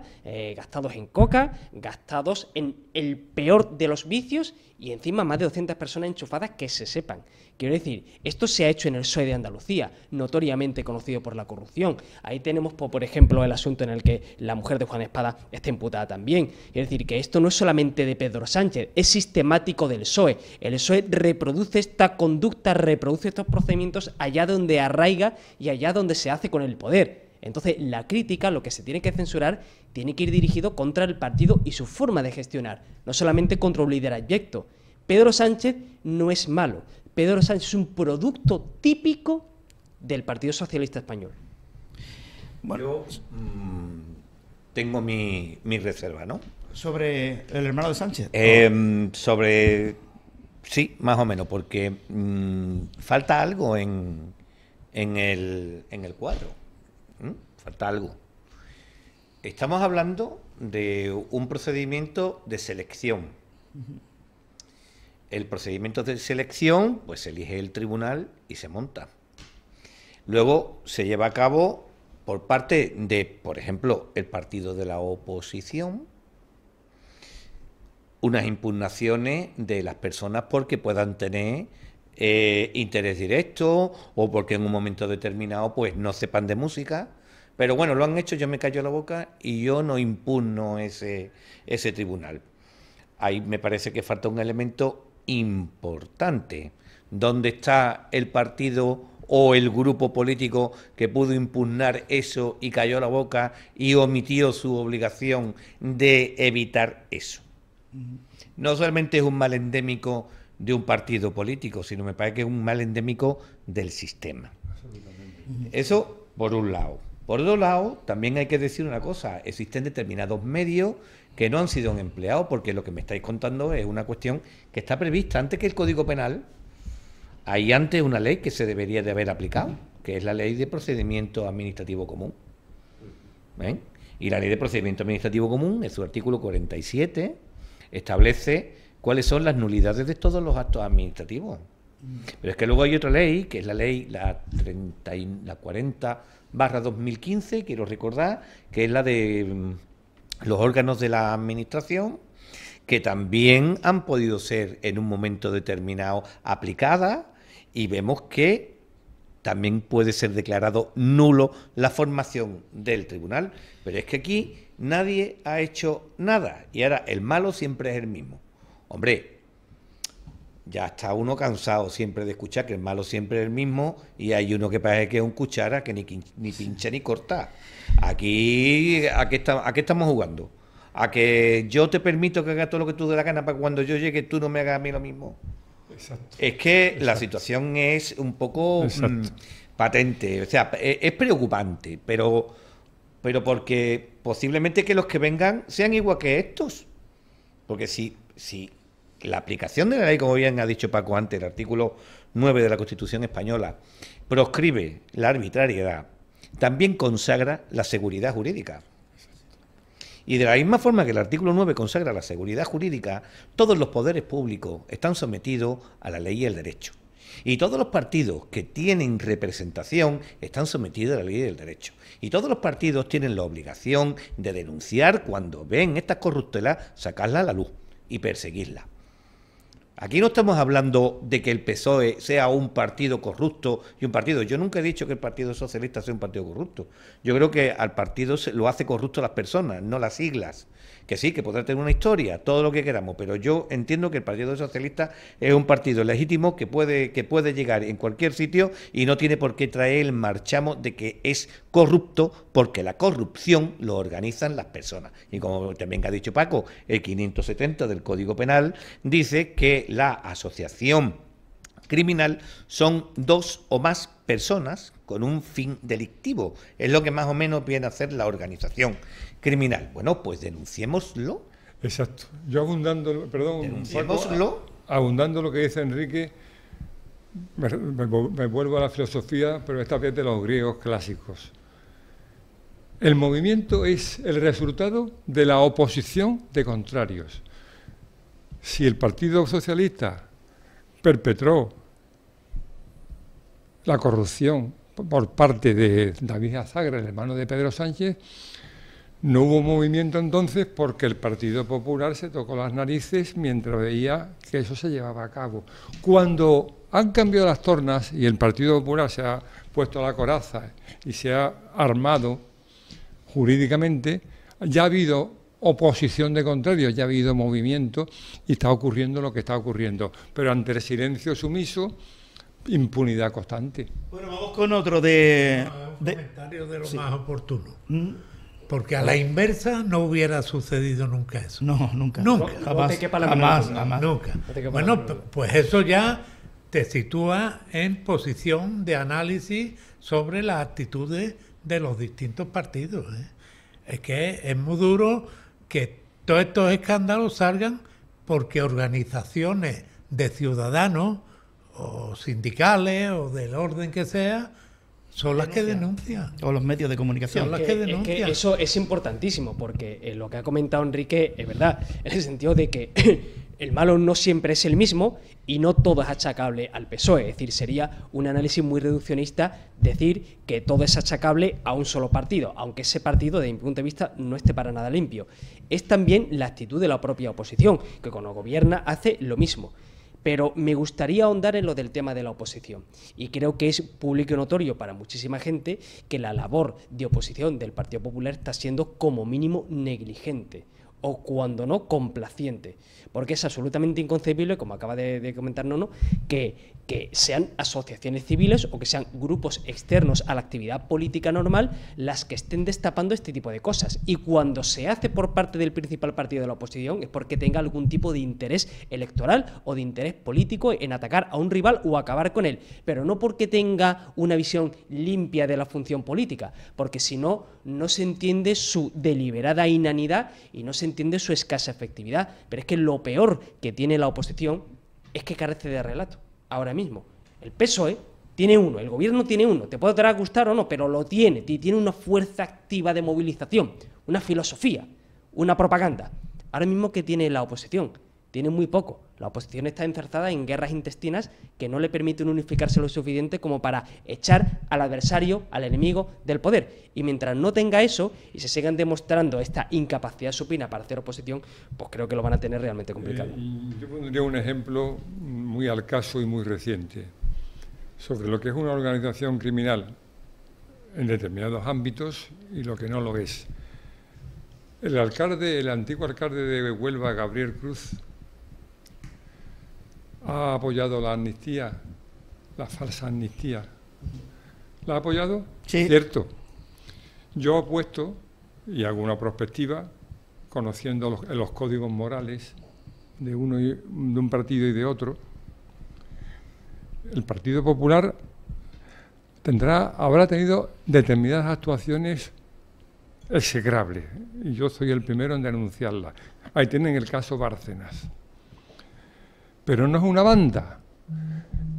gastados en coca, gastados en el peor de los vicios y encima más de 200 personas enchufadas que se sepan. Quiero decir, esto se ha hecho en el PSOE de Andalucía, notoriamente conocido por la corrupción. Ahí tenemos, por ejemplo, el asunto en el que la mujer de Juan Espada está imputada también. Es decir, que esto no es solamente de Pedro Sánchez, es sistemático del PSOE. El PSOE reproduce esta conducta, reproduce estos procedimientos allá donde arraiga y allá donde se hace con el poder. Entonces, la crítica, lo que se tiene que censurar, tiene que ir dirigido contra el partido y su forma de gestionar, no solamente contra un líder abyecto. Pedro Sánchez no es malo. Pedro Sánchez es un producto típico del Partido Socialista Español. Bueno, yo tengo mi reserva, ¿no? ¿Sobre el hermano de Sánchez? Sí, más o menos, porque falta algo en el cuadro. Falta algo. Estamos hablando de un procedimiento de selección. El procedimiento de selección, pues se elige el tribunal y se monta. Luego se lleva a cabo por parte de, por ejemplo, el partido de la oposición, unas impugnaciones de las personas porque puedan tener interés directo o porque en un momento determinado pues no sepan de música. Pero bueno, lo han hecho, yo me callo la boca y yo no impugno ese tribunal. Ahí me parece que falta un elemento importante. ¿Dónde está el partido o el grupo político que pudo impugnar eso y cayó la boca y omitió su obligación de evitar eso? No solamente es un mal endémico de un partido político, sino me parece que es un mal endémico del sistema. Eso por un lado. Por otro lado, también hay que decir una cosa, existen determinados medios que no han sido empleados, porque lo que me estáis contando es una cuestión que está prevista antes que el Código Penal. Hay antes una ley que se debería de haber aplicado, que es la Ley de Procedimiento Administrativo Común. ¿Ven? Y la Ley de Procedimiento Administrativo Común, en su artículo 47, establece cuáles son las nulidades de todos los actos administrativos. Pero es que luego hay otra ley, que es la ley, la 40/2015, quiero recordar, que es la de los órganos de la administración, que también han podido ser en un momento determinado aplicadas, y vemos que también puede ser declarado nulo la formación del tribunal. Pero es que aquí nadie ha hecho nada, y ahora el malo siempre es el mismo. Hombre, ya está uno cansado siempre de escuchar que el malo siempre es el mismo, y hay uno que parece que es un cuchara que ni pincha ni corta. Aquí, ¿a qué estamos jugando? ¿A que yo te permito que hagas todo lo que tú dé la gana para que cuando yo llegue tú no me hagas a mí lo mismo? Exacto. Es que la situación es un poco patente, o sea, es preocupante, pero porque posiblemente que los que vengan sean igual que estos. Porque si la aplicación de la ley, como bien ha dicho Paco antes, el artículo 9 de la Constitución española, proscribe la arbitrariedad, también consagra la seguridad jurídica. Y de la misma forma que el artículo 9 consagra la seguridad jurídica, todos los poderes públicos están sometidos a la ley y el derecho. Y todos los partidos que tienen representación están sometidos a la ley y el derecho. Y todos los partidos tienen la obligación de denunciar cuando ven estas corruptelas, sacarlas a la luz y perseguirlas. Aquí no estamos hablando de que el PSOE sea un partido corrupto y un partido. Yo nunca he dicho que el Partido Socialista sea un partido corrupto. Yo creo que al partido lo hace corrupto las personas, no las siglas. Que sí, que podrá tener una historia, todo lo que queramos, pero yo entiendo que el Partido Socialista es un partido legítimo que puede llegar en cualquier sitio y no tiene por qué traer el marchamo de que es corrupto, porque la corrupción lo organizan las personas. Y como también ha dicho Paco, el 570 del Código Penal dice que la asociación criminal son 2 o más personas con un fin delictivo. Es lo que más o menos viene a hacer la organización criminal. Bueno, pues denunciémoslo. Exacto. Yo abundando, perdón, Denunciémoslo. Abundando lo que dice Enrique, me vuelvo a la filosofía, pero esta vez de los griegos clásicos. El movimiento es el resultado de la oposición de contrarios. Si el Partido Socialista perpetró la corrupción por parte de David Azagra, el hermano de Pedro Sánchez, no hubo movimiento entonces porque el Partido Popular se tocó las narices mientras veía que eso se llevaba a cabo. Cuando han cambiado las tornas y el Partido Popular se ha puesto a la coraza y se ha armado jurídicamente, ya ha habido oposición de contrarios, ya ha habido movimiento y está ocurriendo lo que está ocurriendo. Pero ante el silencio sumiso, impunidad constante. Bueno, vamos con otro de... Un comentario de lo más oportuno. Porque a la inversa no hubiera sucedido nunca eso. No, nunca. Nunca. Jamás. Nunca. Bueno, pues eso ya te sitúa en posición de análisis sobre las actitudes de los distintos partidos, ¿eh? Es que es muy duro que todos estos escándalos salgan porque organizaciones de ciudadanos o sindicales o del orden que sea son las que denuncian. O los medios de comunicación. Son las que denuncian. Es que eso es importantísimo, porque lo que ha comentado Enrique es verdad, en el sentido de que el malo no siempre es el mismo y no todo es achacable al PSOE. Es decir, sería un análisis muy reduccionista decir que todo es achacable a un solo partido, aunque ese partido, desde mi punto de vista, no esté para nada limpio. Es también la actitud de la propia oposición, que cuando gobierna hace lo mismo. Pero me gustaría ahondar en lo del tema de la oposición. Y creo que es público y notorio para muchísima gente que la labor de oposición del Partido Popular está siendo como mínimo negligente, o cuando no, complaciente. Porque es absolutamente inconcebible, como acaba de comentar Nono, que sean asociaciones civiles o que sean grupos externos a la actividad política normal las que estén destapando este tipo de cosas. Y cuando se hace por parte del principal partido de la oposición es porque tenga algún tipo de interés electoral o de interés político en atacar a un rival o acabar con él, pero no porque tenga una visión limpia de la función política, porque si no, no se entiende su deliberada inanidad y no se entiende su escasa efectividad. Pero es que lo peor que tiene la oposición es que carece de relato. Ahora mismo, el PSOE tiene uno, el gobierno tiene uno, te puede gustar o no, pero lo tiene una fuerza activa de movilización, una filosofía, una propaganda. Ahora mismo, ¿qué tiene la oposición? Tiene muy poco. La oposición está enzarzada en guerras intestinas que no le permiten unificarse lo suficiente como para echar al adversario, al enemigo del poder. Y mientras no tenga eso y se sigan demostrando esta incapacidad supina para hacer oposición, pues creo que lo van a tener realmente complicado. Yo pondría un ejemplo muy al caso y muy reciente sobre lo que es una organización criminal en determinados ámbitos y lo que no lo es. El antiguo alcalde de Huelva, Gabriel Cruz, ha apoyado la amnistía, la falsa amnistía. ¿La ha apoyado? Sí. Cierto. Yo apuesto, y hago una prospectiva, conociendo los códigos morales de un partido y de otro. El Partido Popular habrá tenido determinadas actuaciones execrables, y yo soy el primero en denunciarlas. Ahí tienen el caso Bárcenas. Pero no es una banda.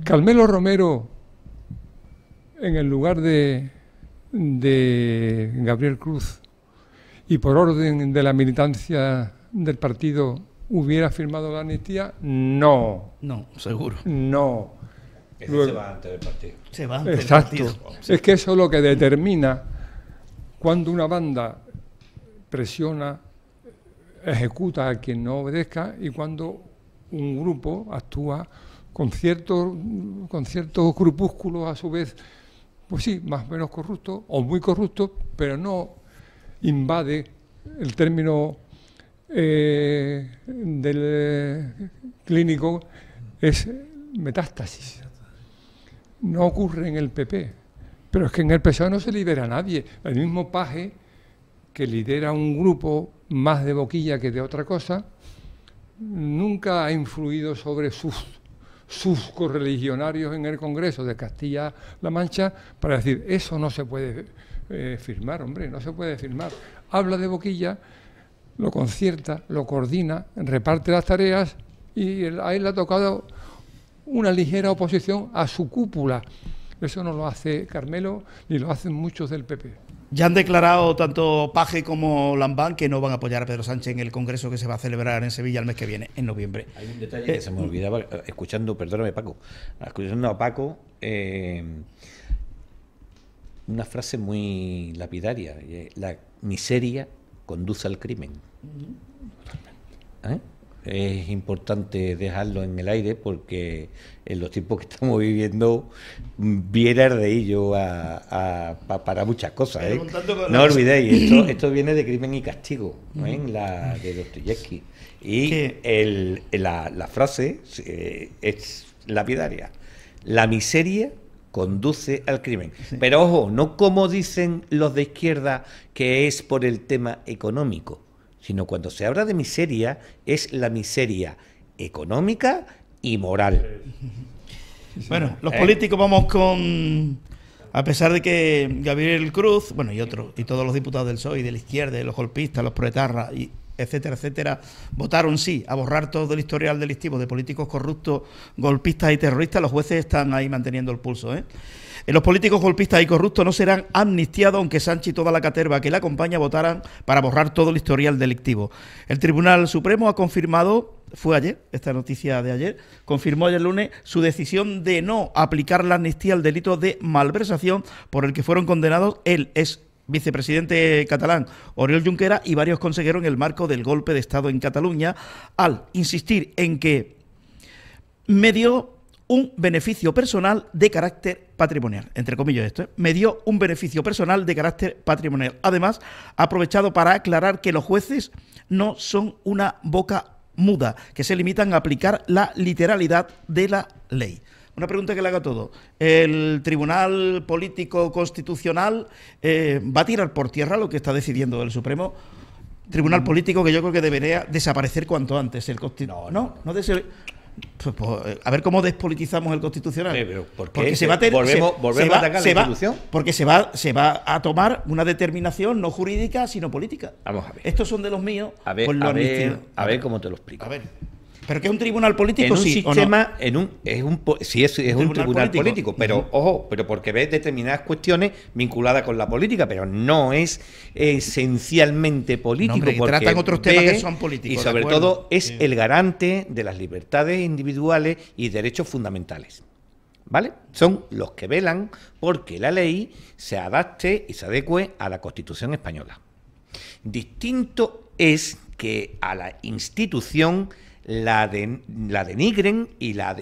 Carmelo Romero, en el lugar de Gabriel Cruz, y por orden de la militancia del partido, ¿hubiera firmado la amnistía? No. No, seguro. No. Luego, se va antes del partido. Se va antes exacto. del partido. Es que eso es lo que determina cuando una banda presiona, ejecuta a quien no obedezca y cuando un grupo actúa con ciertos grupúsculos a su vez, pues sí, más o menos corruptos o muy corruptos, pero no invade el término del clínico, es metástasis. No ocurre en el PP, pero es que en el PSOE no se libera a nadie. El mismo Paje, que lidera un grupo más de boquilla que de otra cosa, nunca ha influido sobre sus sus correligionarios en el Congreso de Castilla-La Mancha para decir, eso no se puede firmar, hombre, no se puede firmar. Habla de boquilla, lo concierta, lo coordina, reparte las tareas y a él le ha tocado una ligera oposición a su cúpula. Eso no lo hace Carmelo ni lo hacen muchos del PP. Ya han declarado tanto Paje como Lambán que no van a apoyar a Pedro Sánchez en el congreso que se va a celebrar en Sevilla el mes que viene, en noviembre. Hay un detalle que se me olvidaba, escuchando, perdóname Paco, escuchando a Paco, una frase muy lapidaria, la miseria conduce al crimen. Es importante dejarlo en el aire porque en los tiempos que estamos viviendo viene de ello para muchas cosas. No olvidéis, esto viene de Crimen y Castigo, la de Dostoyevsky. Y la frase es lapidaria. La miseria conduce al crimen. Sí. Pero ojo, no como dicen los de izquierda que es por el tema económico, sino cuando se habla de miseria, es la miseria económica y moral. Bueno, los políticos vamos con... A pesar de que Gabriel Cruz, bueno, y otros, y todos los diputados del PSOE, y de la izquierda, y los golpistas, los proetarras, y etcétera, etcétera, votaron sí a borrar todo el historial delictivo de políticos corruptos, golpistas y terroristas, los jueces están ahí manteniendo el pulso, Los políticos golpistas y corruptos no serán amnistiados aunque Sánchez y toda la caterva que le acompaña votaran para borrar todo el historial delictivo. El Tribunal Supremo ha confirmado, fue ayer, esta noticia de ayer, confirmó ayer lunes su decisión de no aplicar la amnistía al delito de malversación por el que fueron condenados el vicepresidente catalán Oriol Junqueras y varios consejeros en el marco del golpe de Estado en Cataluña, al insistir en que me dio un beneficio personal de carácter patrimonial, entre comillas esto, me dio un beneficio personal de carácter patrimonial. Además, ha aprovechado para aclarar que los jueces no son una boca muda, que se limitan a aplicar la literalidad de la ley. Una pregunta que le haga a todo. ¿El Tribunal Político Constitucional va a tirar por tierra lo que está decidiendo el Supremo? Tribunal Político que yo creo que debería desaparecer cuanto antes. No a ver cómo despolitizamos el Constitucional. Pero porque volvemos a atacar la institución. Porque se va a tomar una determinación no jurídica, sino política. Vamos a ver. Estos son de los míos. A ver cómo te lo explico. A ver. ¿Pero qué es un tribunal político? En un sistema, es un tribunal político, pero ojo, pero porque ves determinadas cuestiones vinculadas con la política, pero no es esencialmente político. No, porque tratan otros temas que son políticos. Y sobre todo es el garante de las libertades individuales y derechos fundamentales. ¿Vale? Son los que velan porque la ley se adapte y se adecue a la Constitución española. Distinto es que a la institución la denigren y la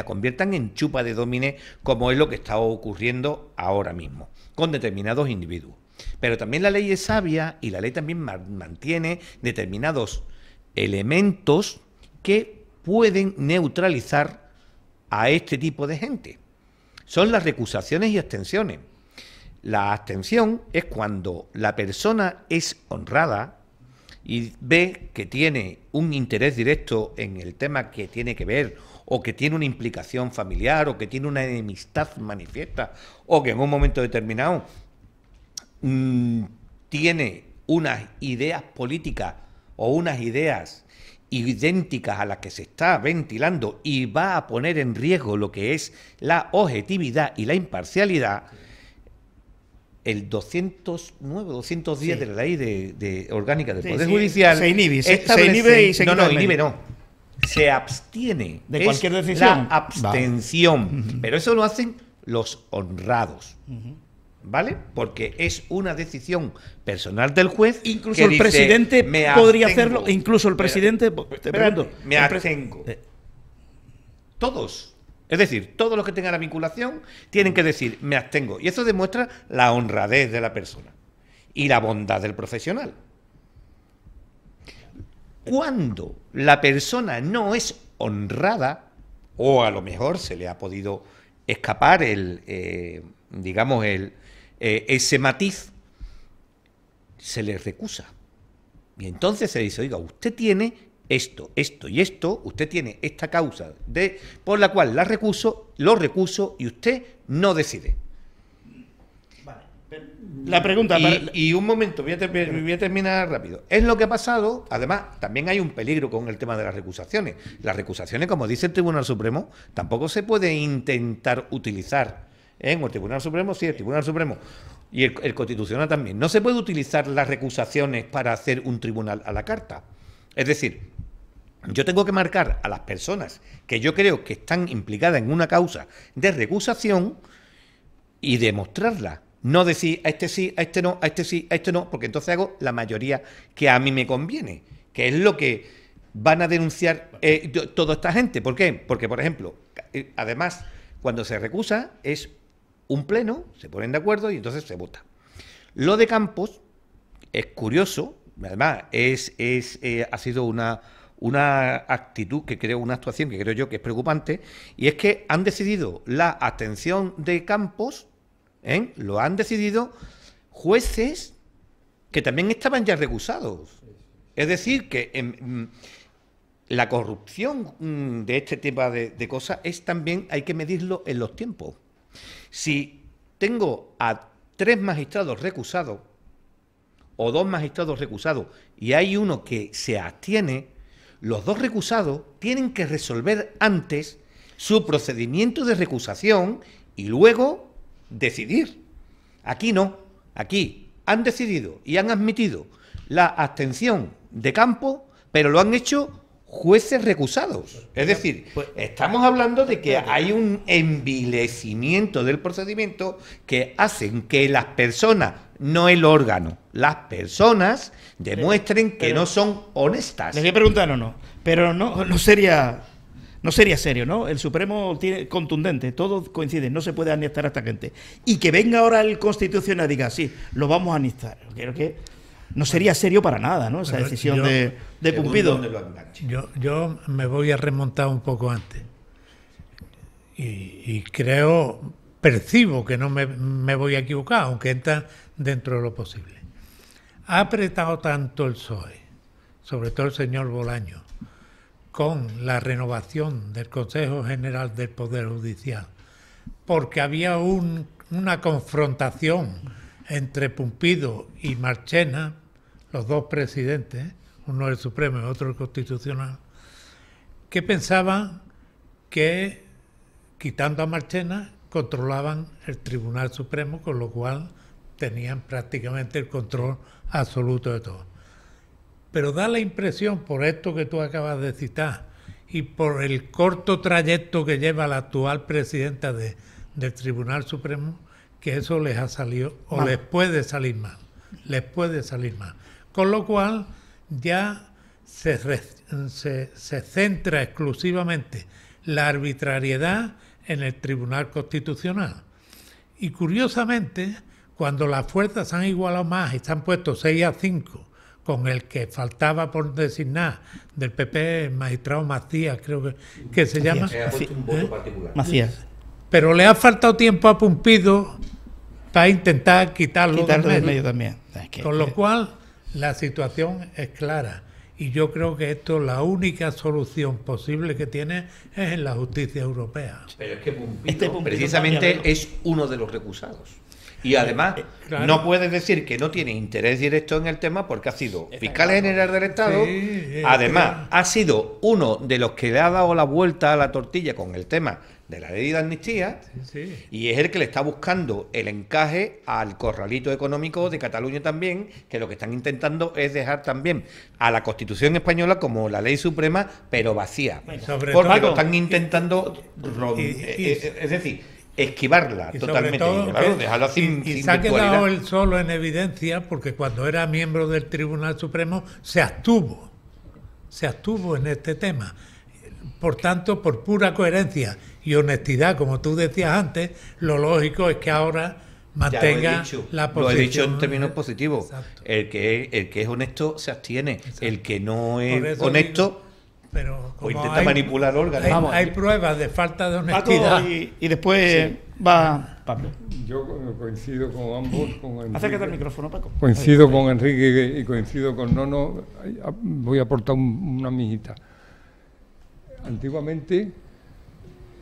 conviertan en chupa de domine, como es lo que está ocurriendo ahora mismo con determinados individuos. Pero también la ley es sabia y la ley también mantiene determinados elementos que pueden neutralizar a este tipo de gente. Son las recusaciones y abstenciones. La abstención es cuando la persona es honrada y ve que tiene un interés directo en el tema que tiene que ver, o que tiene una implicación familiar, o que tiene una enemistad manifiesta, o que en un momento determinado tiene unas ideas políticas o unas ideas idénticas a las que se está ventilando y va a poner en riesgo lo que es la objetividad y la imparcialidad. El 209, 210 de la ley de orgánica del Poder Judicial se inhibe y se no. Se abstiene de cualquier decisión. La abstención. Pero eso lo hacen los honrados. ¿Vale? Porque es una decisión personal del juez. Incluso el presidente podría hacerlo. Incluso el presidente. Me abstengo. Todos. Es decir, todos los que tengan la vinculación tienen que decir, me abstengo. Y eso demuestra la honradez de la persona y la bondad del profesional. Cuando la persona no es honrada, o a lo mejor se le ha podido escapar ese matiz, se le recusa. Y entonces se dice, oiga, usted tiene esto, esto y esto, usted tiene esta causa por la cual lo recuso y usted no decide. La pregunta... Y un momento, voy a terminar rápido. Es lo que ha pasado. Además, también hay un peligro con el tema de las recusaciones. Las recusaciones, como dice el Tribunal Supremo, tampoco se puede intentar utilizar. El Tribunal Supremo, sí, el Tribunal Supremo y el Constitucional también. No se puede utilizar las recusaciones para hacer un tribunal a la carta. Es decir, yo tengo que marcar a las personas que yo creo que están implicadas en una causa de recusación y demostrarla. No decir a este sí, a este no, a este sí, a este no, porque entonces hago la mayoría que a mí me conviene, que es lo que van a denunciar toda esta gente. ¿Por qué? Porque, por ejemplo, además, cuando se recusa es un pleno, se ponen de acuerdo y entonces se vota. Lo de Campos es curioso, además ha sido una actitud que creo, una actuación que creo yo que es preocupante, y es que han decidido la abstención de Campos. Lo han decidido jueces que también estaban ya recusados. Es decir, que la corrupción de este tipo de cosas es también, hay que medirlo en los tiempos. Si tengo a 3 magistrados recusados o 2 magistrados recusados y hay uno que se abstiene, los 2 recusados tienen que resolver antes su procedimiento de recusación y luego decidir. Aquí no, aquí han decidido y han admitido la abstención de Campos, pero lo han hecho jueces recusados. Es decir, estamos hablando de que hay un envilecimiento del procedimiento que hacen que las personas, no el órgano, las personas demuestren que no son honestas. Les voy a preguntar pero no sería serio, ¿no? El Supremo tiene contundente, todos coinciden, no se puede amnistiar a esta gente. Y que venga ahora el Constitucional y diga, sí, lo vamos a amnistiar. Creo que no sería serio para nada, ¿no? Esa decisión de Pumpido. Yo me voy a remontar un poco antes. Y percibo que no me voy a equivocar, aunque entra dentro de lo posible. Ha apretado tanto el PSOE, sobre todo el señor Bolaño, con la renovación del Consejo General del Poder Judicial, porque había una confrontación entre Pumpido y Marchena, los 2 presidentes, uno el Supremo y otro el Constitucional, que pensaban que, quitando a Marchena, controlaban el Tribunal Supremo, con lo cual tenían prácticamente el control absoluto de todo. Pero da la impresión, por esto que tú acabas de citar, y por el corto trayecto que lleva la actual presidenta del Tribunal Supremo, que eso les ha salido, o les puede salir mal. Les puede salir mal. Con lo cual, ya se centra exclusivamente la arbitrariedad en el Tribunal Constitucional. Y curiosamente, cuando las fuerzas se han igualado más y se han puesto 6-5, con el que faltaba por designar del PP, el magistrado Macías, creo que se llama. Un voto particular. Macías. Pero le ha faltado tiempo a Pumpido para intentar quitarlo del medio también. Con lo cual, la situación es clara. Y yo creo que esto, la única solución posible que tiene es en la justicia europea. Pero es que Pumpido precisamente es uno de los recusados. Y además, claro, no puedes decir que no tiene interés directo en el tema porque ha sido fiscal general del Estado. Sí, además, ha sido uno de los que le ha dado la vuelta a la tortilla con el tema de la ley de amnistía. Sí. Y es el que le está buscando el encaje al corralito económico de Cataluña también, que lo que están intentando es dejar también a la Constitución española como la ley suprema, pero vacía. Porque lo están intentando es decir, esquivarla y totalmente, todo, claro, dejarlo sin se ha quedado él solo en evidencia porque cuando era miembro del Tribunal Supremo se abstuvo en este tema. Por tanto, por pura coherencia y honestidad, como tú decías antes, lo lógico es que ahora mantenga la posición. Lo he dicho en términos positivos. El que es honesto se abstiene. Exacto. El que no es honesto pero o intenta manipular órganos. Hay pruebas de falta de honestidad. Y después Va, Pablo. Yo coincido con ambos. Con Enrique, Acércate al micrófono, Paco. Coincido con Enrique y coincido con Nono. Voy a aportar una mijita. Antiguamente,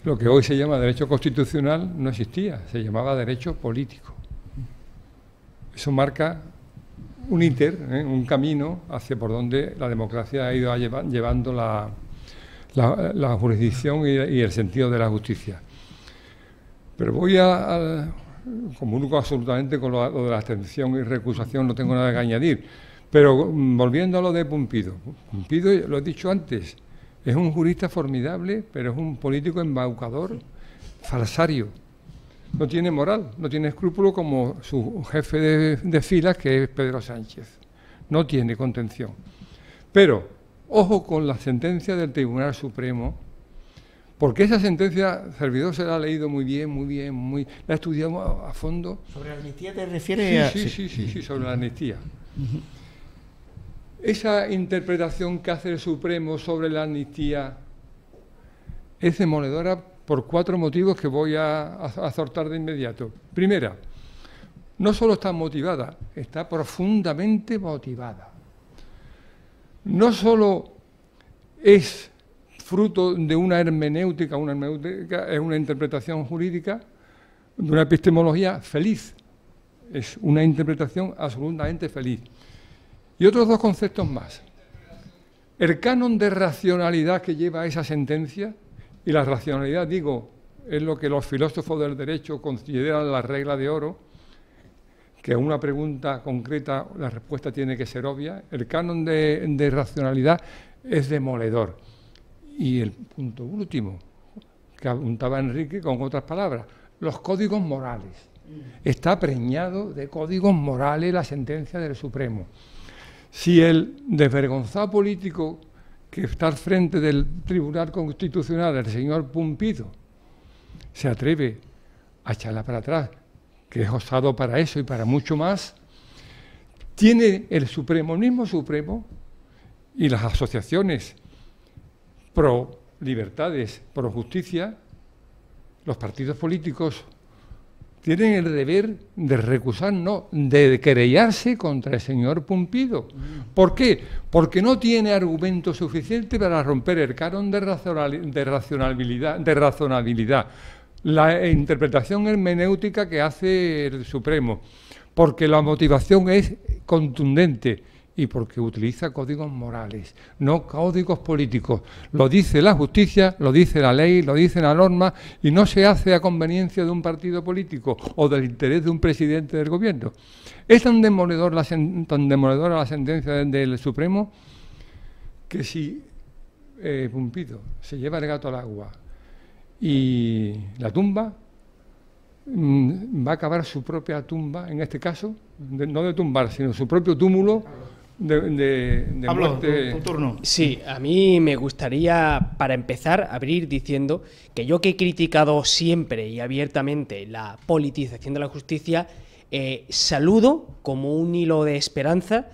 lo que hoy se llama derecho constitucional no existía, se llamaba derecho político. Eso marca un un camino hacia por donde la democracia ha ido llevando la jurisdicción y el sentido de la justicia. Pero voy comunico absolutamente con lo de la abstención y recusación, no tengo nada que añadir. Pero volviendo a lo de Pumpido. Pumpido, lo he dicho antes, es un jurista formidable, pero es un político embaucador, falsario. No tiene moral, no tiene escrúpulo como su jefe de filas, que es Pedro Sánchez. No tiene contención. Pero, ojo con la sentencia del Tribunal Supremo, porque esa sentencia, servidor se la ha leído muy bien, la ha estudiado a fondo. ¿Sobre la amnistía te refieres? Sí, sobre la amnistía. Esa interpretación que hace el Supremo sobre la amnistía es demoledora por 4 motivos que voy a azortar de inmediato. Primera, no solo está motivada, está profundamente motivada. No solo es fruto de una hermenéutica es una interpretación jurídica, de una epistemología feliz. Es una interpretación absolutamente feliz. Y otros 2 conceptos más. El canon de racionalidad que lleva esa sentencia, y la racionalidad, digo, es lo que los filósofos del derecho consideran la regla de oro, que a una pregunta concreta la respuesta tiene que ser obvia. El canon de racionalidad es demoledor. Y el punto último, que apuntaba Enrique con otras palabras, los códigos morales. Está preñado de códigos morales la sentencia del Supremo. Si el desvergonzado político que está al frente del Tribunal Constitucional, el señor Pumpido, se atreve a echarla para atrás, que es osado para eso y para mucho más, tiene el mismo Supremo y las asociaciones pro libertades, pro justicia, los partidos políticos tienen el deber de recusar, no, de querellarse contra el señor Pumpido. ¿Por qué? Porque no tiene argumento suficiente para romper el canon de razonabilidad, la interpretación hermenéutica que hace el Supremo, porque la motivación es contundente y porque utiliza códigos morales, no códigos políticos. Lo dice la justicia, lo dice la ley, lo dice la norma, y no se hace a conveniencia de un partido político o del interés de un presidente del gobierno. Es tan demoledora la sentencia del Supremo que si Pumpido se lleva el gato al agua y la tumba, va a acabar su propia tumba, en este caso, no de tumbar, sino su propio túmulo de Pablo, muerte. tu turno. Sí, a mí me gustaría, para empezar, abrir diciendo que yo, que he criticado siempre y abiertamente la politización de la justicia, saludo como un hilo de esperanza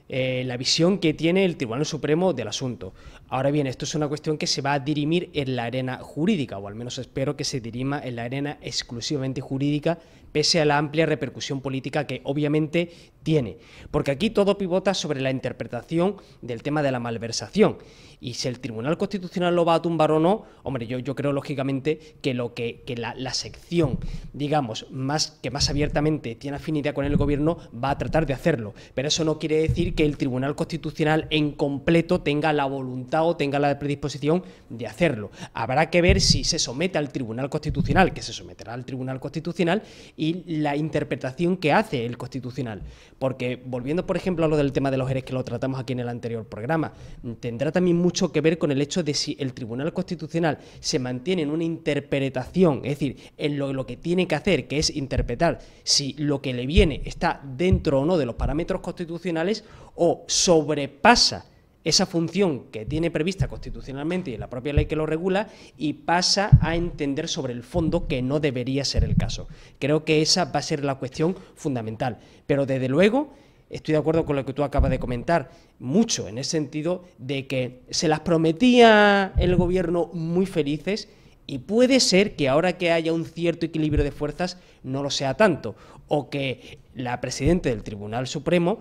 la visión que tiene el Tribunal Supremo del asunto. Ahora bien, esto es una cuestión que se va a dirimir en la arena jurídica, o al menos espero que se dirima en la arena exclusivamente jurídica, pese a la amplia repercusión política que obviamente tiene. Porque aquí todo pivota sobre la interpretación del tema de la malversación. Y si el Tribunal Constitucional lo va a tumbar o no, hombre, yo creo lógicamente que la sección, digamos, más abiertamente tiene afinidad con el gobierno, va a tratar de hacerlo. Pero eso no quiere decir que el Tribunal Constitucional en completo tenga la voluntad o tenga la predisposición de hacerlo. Habrá que ver si se somete al Tribunal Constitucional, que se someterá al Tribunal Constitucional, y la interpretación que hace el Constitucional. Porque, volviendo por ejemplo a lo del tema de los ERES, que lo tratamos aquí en el anterior programa, tendrá también mucho que ver con el hecho de si el Tribunal Constitucional se mantiene en una interpretación, es decir, en lo que tiene que hacer, que es interpretar si lo que le viene está dentro o no de los parámetros constitucionales, o sobrepasa esa función que tiene prevista constitucionalmente y en la propia ley que lo regula, y pasa a entender sobre el fondo, que no debería ser el caso. Creo que esa va a ser la cuestión fundamental. Pero desde luego estoy de acuerdo con lo que tú acabas de comentar, mucho en el sentido de que se las prometía el gobierno muy felices Y puede ser que ahora que haya un cierto equilibrio de fuerzas no lo sea tanto, o que la presidenta del Tribunal Supremo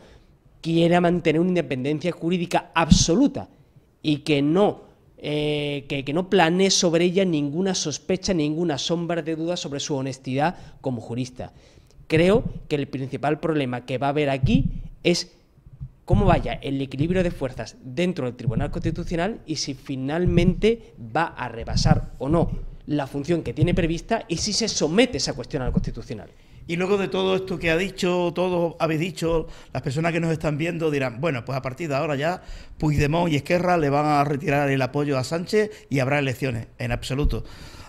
quiera mantener una independencia jurídica absoluta y que no planee sobre ella ninguna sospecha, ninguna sombra de duda sobre su honestidad como jurista. Creo que el principal problema que va a haber aquí es cómo vaya el equilibrio de fuerzas dentro del Tribunal Constitucional y si finalmente va a rebasar o no la función que tiene prevista y si se somete esa cuestión al Constitucional. Y luego de todo esto que ha dicho, todos habéis dicho, las personas que nos están viendo dirán, bueno, pues a partir de ahora ya Puigdemont y Esquerra le van a retirar el apoyo a Sánchez y habrá elecciones. En absoluto.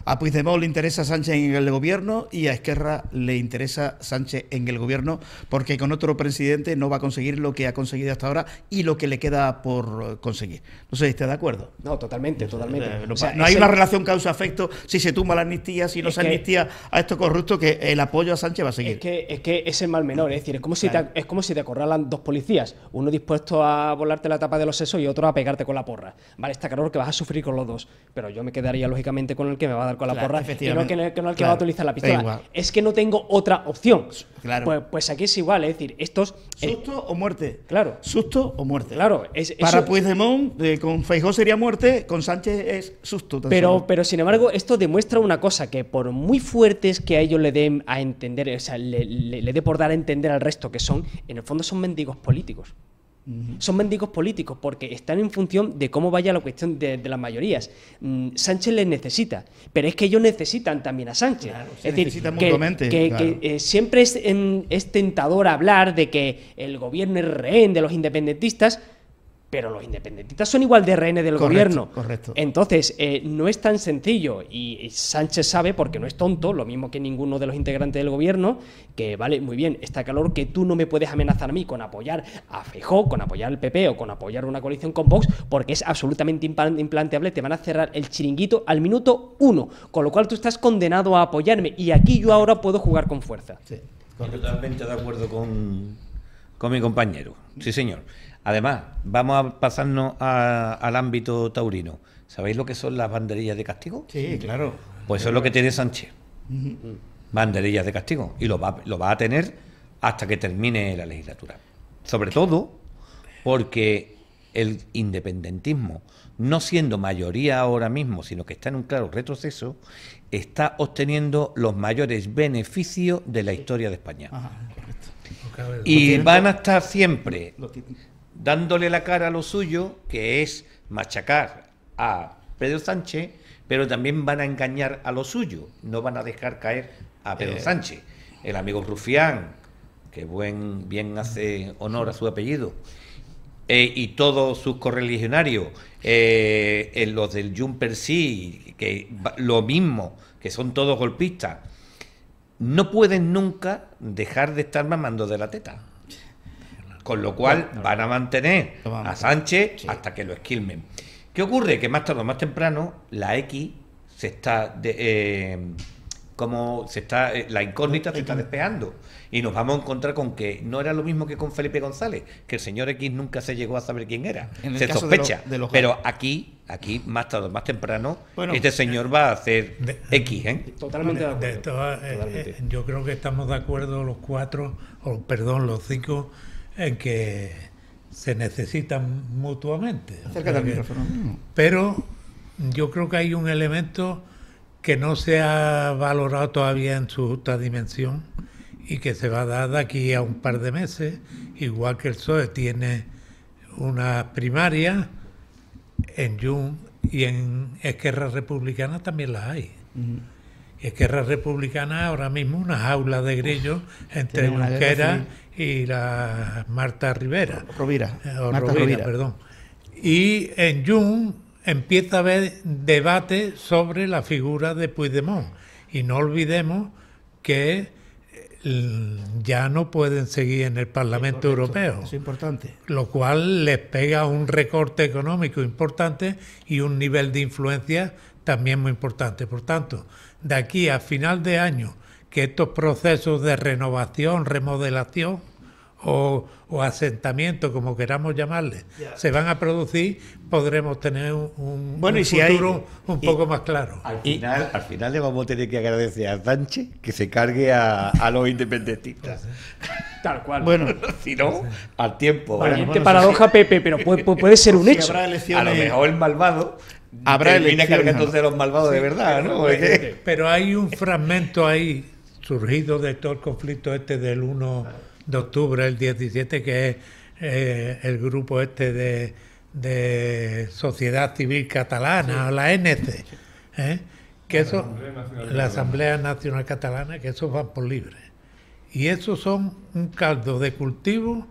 A Puigdemont le interesa Sánchez en el gobierno y a Esquerra le interesa Sánchez en el gobierno, porque con otro presidente no va a conseguir lo que ha conseguido hasta ahora y lo que le queda por conseguir. No sé si está de acuerdo. No, totalmente. O sea, no hay una relación causa-efecto si se tumba la amnistía, si no se amnistía a estos corruptos, que el apoyo a Sánchez va a seguir. Es que es el mal menor, es decir, es como si te acorralan dos policías, uno dispuesto a volarte la tapa de los sesos y otro a pegarte con la porra. Vale, está claro que vas a sufrir con los dos, pero yo me quedaría lógicamente con el que me va a dar con la porra y no que el que va a utilizar la pistola. Es que no tengo otra opción. Claro. Pues aquí es igual, es decir, estos... ¿Susto o muerte? Claro. ¿Susto o muerte? Claro. Para Puigdemont, con Feijóo sería muerte, con Sánchez es susto. Pero sin embargo, esto demuestra una cosa, que por muy fuertes que a ellos le den a entender, o sea, le dé por dar a entender al resto que son, en el fondo son mendigos políticos. Son mendigos políticos porque están en función de cómo vaya la cuestión de las mayorías. Sánchez les necesita, pero es que ellos necesitan también a Sánchez. Claro, es decir, mutuamente, que siempre es tentador hablar de que el gobierno es rehén de los independentistas, pero los independentistas son igual de rehenes del gobierno. Correcto. Entonces, no es tan sencillo, y Sánchez sabe, porque no es tonto, lo mismo que ninguno de los integrantes del gobierno, que vale, muy bien, está claro que tú no me puedes amenazar a mí con apoyar a Feijóo, con apoyar al PP o con apoyar una coalición con Vox, porque es absolutamente implanteable, te van a cerrar el chiringuito al minuto 1, con lo cual tú estás condenado a apoyarme, y aquí yo ahora puedo jugar con fuerza. Sí, totalmente de acuerdo con mi compañero. Sí, señor. Además, vamos a pasarnos al ámbito taurino. ¿Sabéis lo que son las banderillas de castigo? Sí, claro. Pues eso es lo que tiene Sánchez. Banderillas de castigo. Y lo va a tener hasta que termine la legislatura. Sobre todo porque el independentismo, no siendo mayoría ahora mismo, sino que está en un claro retroceso, está obteniendo los mayores beneficios de la historia de España. Ajá, correcto. Y van a estar siempre dándole la cara a lo suyo, que es machacar a Pedro Sánchez, pero también van a engañar a lo suyo, no van a dejar caer a Pedro Sánchez. El amigo Rufián, que bien hace honor a su apellido, y todos sus correligionarios, los del Jumper sí, que lo mismo, que son todos golpistas, no pueden nunca dejar de estar mamando de la teta. Con lo cual van a mantener a Sánchez hasta que lo esquilmen. ¿Qué ocurre? Que más tarde o más temprano la X se está la incógnita se está despejando y nos vamos a encontrar con que no era lo mismo que con Felipe González, que el señor X nunca se llegó a saber quién era. Se sospecha, pero aquí más tarde o más temprano este señor va a hacer X, ¿eh? Totalmente de acuerdo. Yo creo que estamos de acuerdo los los cinco, en que se necesitan mutuamente. Acércate al micrófono. Pero yo creo que hay un elemento que no se ha valorado todavía en su justa dimensión y que se va a dar de aquí a un par de meses, igual que el PSOE tiene una primaria, en Junts y en Esquerra Republicana también las hay. Esquerra Republicana ahora mismo una jaula de grillos entre Junqueras y la Marta Rivera. Rovira, perdón. Y en Junts empieza a haber debate sobre la figura de Puigdemont. Y no olvidemos que ya no pueden seguir en el Parlamento Europeo. Es importante. Lo cual les pega un recorte económico importante y un nivel de influencia también muy importante. Por tanto, de aquí a final de año, que estos procesos de renovación, remodelación o asentamientos, como queramos llamarle, se van a producir, podremos tener un futuro un poco más claro. Al final le vamos a tener que agradecer a Sánchez que se cargue a los independentistas. Tal cual. Bueno, si no, al tiempo. Valiente paradoja, Pepe, pero puede ser un hecho. Habrá A elecciones, lo mejor el malvado habrá termina elecciones, cargándose de los malvados de verdad, ¿no? Pero hay un fragmento ahí surgido de todo el conflicto este del 1 de octubre del 17, que es el grupo este de Sociedad Civil Catalana, la ANC, que eso, la Asamblea Nacional Catalana, que esos van por libre. Y esos son un caldo de cultivo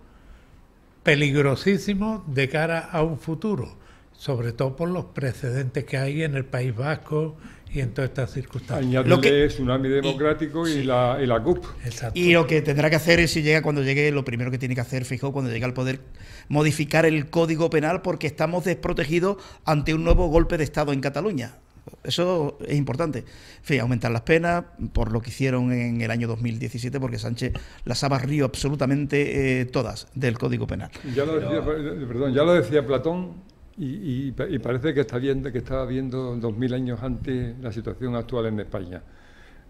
peligrosísimo de cara a un futuro, sobre todo por los precedentes que hay en el País Vasco y en todas estas circunstancias. Añádele Tsunami Democrático y la CUP. Exacto. y lo que tendrá que hacer es, cuando llegue, lo primero que tiene que hacer, Feijóo, cuando llegue al poder, modificar el Código Penal, porque estamos desprotegidos ante un nuevo golpe de Estado en Cataluña. Eso es importante. En fin, aumentar las penas por lo que hicieron en el año 2017, porque Sánchez las ha barrido absolutamente todas del Código Penal. Ya lo decía Platón. Y parece que estaba viendo 2000 años antes la situación actual en España.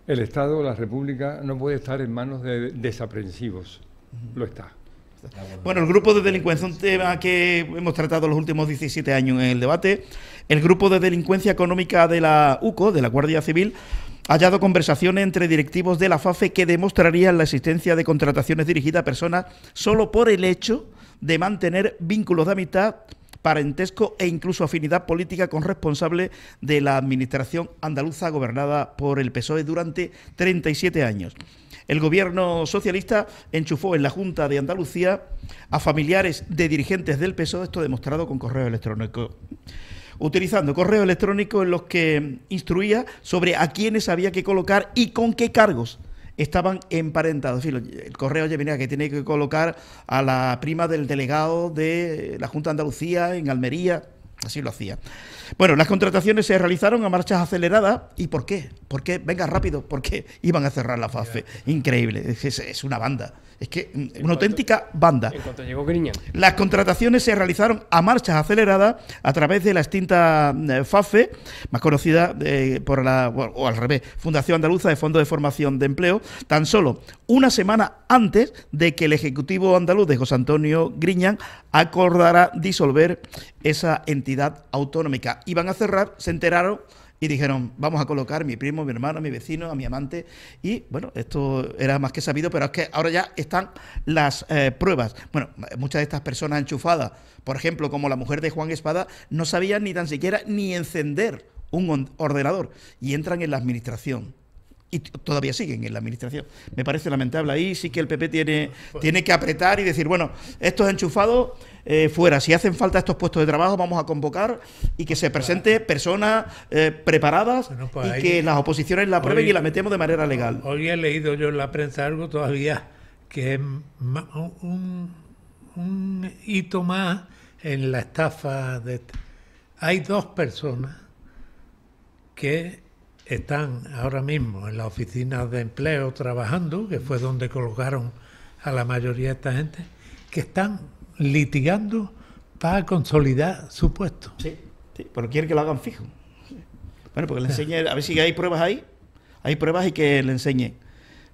El Estado, la República, no puede estar en manos de desaprensivos. Lo está. Bueno, el grupo de delincuencia, un tema que hemos tratado los últimos 17 años en el debate. El grupo de delincuencia económica de la UCO, de la Guardia Civil, ha hallado conversaciones entre directivos de la FAFE que demostrarían la existencia de contrataciones dirigidas a personas solo por el hecho de mantener vínculos de amistad, parentesco e incluso afinidad política con responsables de la administración andaluza gobernada por el PSOE durante 37 años. El gobierno socialista enchufó en la Junta de Andalucía a familiares de dirigentes del PSOE, esto demostrado con correo electrónico, utilizando correos electrónicos en los que instruía sobre a quiénes había que colocar y con qué cargos estaban emparentados. En fin, el correo ya venía que tiene que colocar a la prima del delegado de la Junta de Andalucía en Almería, así lo hacía. Bueno, las contrataciones se realizaron a marchas aceleradas. ¿Y por qué? ¿Por qué? Venga, rápido, porque iban a cerrar la FAFE. Increíble, es una banda. Es que una auténtica banda. En cuanto llegó Griñán. Las contrataciones se realizaron a marchas aceleradas a través de la extinta FAFE, más conocida por o al revés, Fundación Andaluza de Fondo de Formación de Empleo, tan solo una semana antes de que el Ejecutivo andaluz de José Antonio Griñán acordara disolver esa entidad autonómica. Iban a cerrar, se enteraron y dijeron, vamos a colocar a mi primo, a mi hermano, a mi vecino, a mi amante. Y bueno, esto era más que sabido, pero es que ahora ya están las pruebas. Bueno, muchas de estas personas enchufadas, por ejemplo, como la mujer de Juan Espada, no sabían ni tan siquiera ni encender un ordenador y entran en la administración. Y todavía siguen en la administración. Me parece lamentable. Ahí sí que el PP tiene que apretar y decir, bueno, estos enchufados fuera. Si hacen falta estos puestos de trabajo, vamos a convocar y que se presente personas preparadas, bueno, pues y que las oposiciones la aprueben y la metemos de manera legal. Hoy he leído yo en la prensa algo todavía que es un hito más en la estafa. Hay dos personas que están ahora mismo en las oficinas de empleo trabajando, que fue donde colocaron a la mayoría de esta gente, que están litigando para consolidar su puesto. Sí, pero quieren que lo hagan fijo. Bueno, porque le enseñe, a ver si hay pruebas ahí. Hay pruebas y que le enseñen.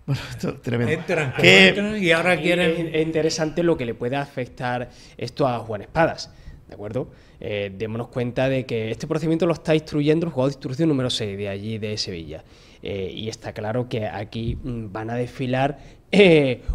Bueno, esto es tremendo. Entran y ahora quieren... Es interesante lo que le puede afectar esto a Juan Espadas, ¿de acuerdo? Démonos cuenta de que este procedimiento lo está instruyendo el juzgado de instrucción número 6 de allí de Sevilla. Y está claro que aquí van a desfilar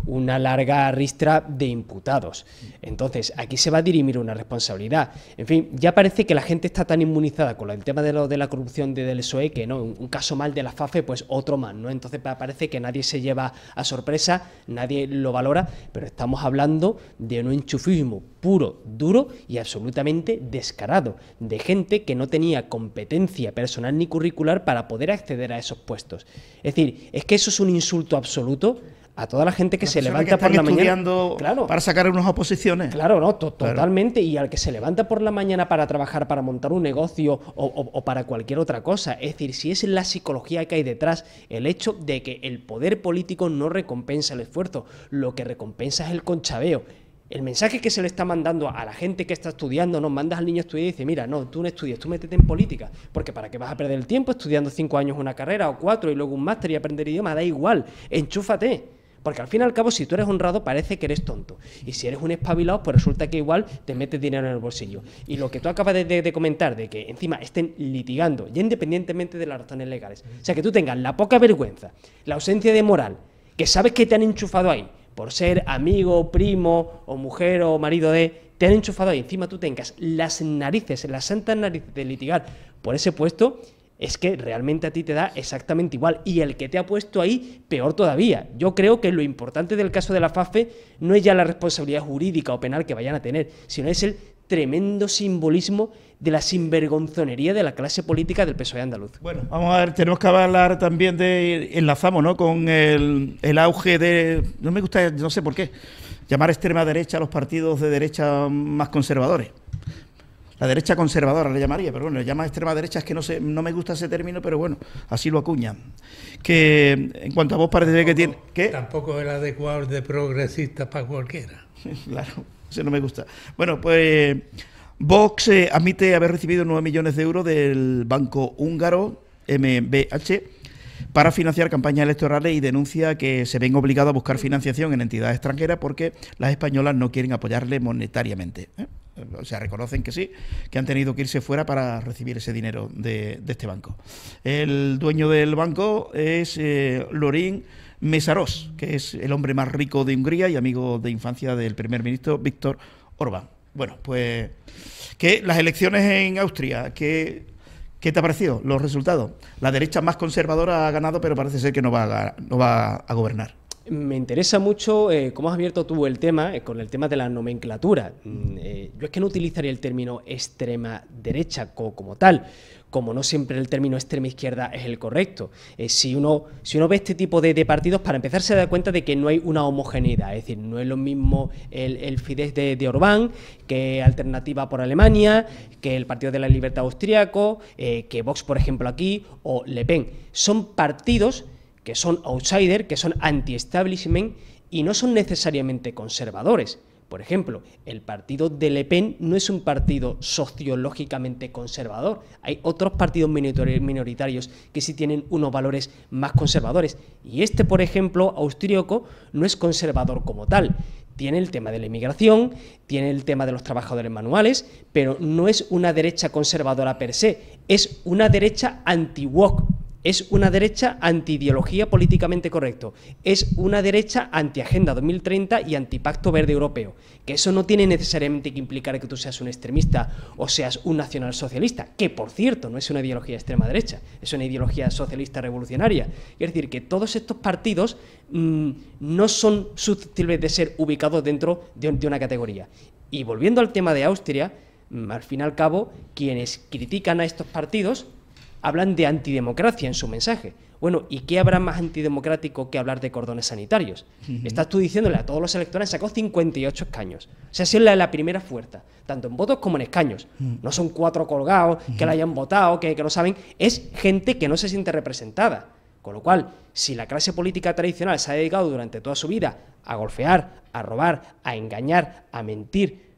una larga ristra de imputados. Entonces, aquí se va a dirimir una responsabilidad. En fin, ya parece que la gente está tan inmunizada con el tema de la corrupción del PSOE que no, un caso mal de la FAFE, pues otro más, ¿no? Entonces parece que nadie se lleva a sorpresa, nadie lo valora, pero estamos hablando de un enchufismo puro, duro y absolutamente descarado, de gente que no tenía competencia personal ni curricular para poder acceder a esos puestos. Es decir, es que eso es un insulto absoluto a toda la gente que Las se personas levanta que por la están mañana. estudiando Claro. para sacar unas oposiciones. Claro, no, totalmente. Y al que se levanta por la mañana para trabajar, para montar un negocio o para cualquier otra cosa. Es decir, si es la psicología que hay detrás, el hecho de que el poder político no recompensa el esfuerzo, lo que recompensa es el conchaveo. El mensaje que se le está mandando a la gente que está estudiando, no mandas al niño a estudiar y dice, mira, no, tú no estudies, tú métete en política, porque ¿para qué vas a perder el tiempo estudiando 5 años una carrera o 4 y luego un máster y aprender idioma? Da igual, enchúfate. Porque al fin y al cabo, si tú eres honrado, parece que eres tonto. Y si eres un espabilado, pues resulta que igual te metes dinero en el bolsillo. Y lo que tú acabas de comentar, de que encima estén litigando, ya independientemente de las razones legales. O sea, que tú tengas la poca vergüenza, la ausencia de moral, que sabes que te han enchufado ahí, por ser amigo, primo, o mujer, o marido te han enchufado ahí, encima tú tengas las narices, las santas narices de litigar por ese puesto, es que realmente a ti te da exactamente igual. Y el que te ha puesto ahí, peor todavía. Yo creo que lo importante del caso de la FAFE no es ya la responsabilidad jurídica o penal que vayan a tener, sino es el tremendo simbolismo de la sinvergonzonería de la clase política del PSOE andaluz. Bueno, vamos a ver, tenemos que hablar también enlazamos, ¿no?, con el auge de, no me gusta, no sé por qué, llamar extrema derecha a los partidos de derecha más conservadores. La derecha conservadora le llamaría, pero bueno, le llama extrema derecha, es que no me gusta ese término, pero bueno, así lo acuñan. Que en cuanto a vos parece que tiene... ¿Qué? Tampoco el adecuado de progresista para cualquiera. Claro, eso no me gusta. Bueno, pues Vox admite haber recibido 9 millones de euros del banco húngaro MBH para financiar campañas electorales y denuncia que se ven obligados a buscar financiación en entidades extranjeras porque las españolas no quieren apoyarle monetariamente. O sea, reconocen que sí, que han tenido que irse fuera para recibir ese dinero de este banco. El dueño del banco es Lorin Mészáros, que es el hombre más rico de Hungría y amigo de infancia del primer ministro Viktor Orbán. Bueno, pues que las elecciones en Austria, ¿qué te ha parecido los resultados? La derecha más conservadora ha ganado, pero parece ser que no va a gobernar. Me interesa mucho cómo has abierto tú el tema, con el tema de la nomenclatura. Yo es que no utilizaría el término extrema derecha como tal, como no siempre el término extrema izquierda es el correcto. Si uno ve este tipo de partidos, para empezar se da cuenta de que no hay una homogeneidad, es decir, no es lo mismo el Fidesz de Orbán, que Alternativa por Alemania, que el Partido de la Libertad Austriaco, que Vox, por ejemplo, aquí, o Le Pen. Son partidos que son outsider, que son anti-establishment y no son necesariamente conservadores. Por ejemplo, el partido de Le Pen no es un partido sociológicamente conservador. Hay otros partidos minoritarios que sí tienen unos valores más conservadores. Y este, por ejemplo, austríaco, no es conservador como tal. Tiene el tema de la inmigración, tiene el tema de los trabajadores manuales, pero no es una derecha conservadora per se, es una derecha anti-woke. Es una derecha anti-ideología políticamente correcto, es una derecha anti-Agenda 2030 y anti-Pacto Verde Europeo, que eso no tiene necesariamente que implicar que tú seas un extremista o seas un nacionalsocialista, que por cierto no es una ideología extrema derecha, es una ideología socialista revolucionaria. Es decir, que todos estos partidos no son susceptibles de ser ubicados dentro de una categoría. Y volviendo al tema de Austria, al fin y al cabo, quienes critican a estos partidos hablan de antidemocracia en su mensaje. Bueno, ¿y qué habrá más antidemocrático que hablar de cordones sanitarios? Estás tú diciéndole a todos los electores, sacó 58 escaños. O sea, ha sido la primera fuerza, tanto en votos como en escaños. No son 4 colgados que la hayan votado, que no saben. Es gente que no se siente representada. Con lo cual, si la clase política tradicional se ha dedicado durante toda su vida a golpear, a robar, a engañar, a mentir,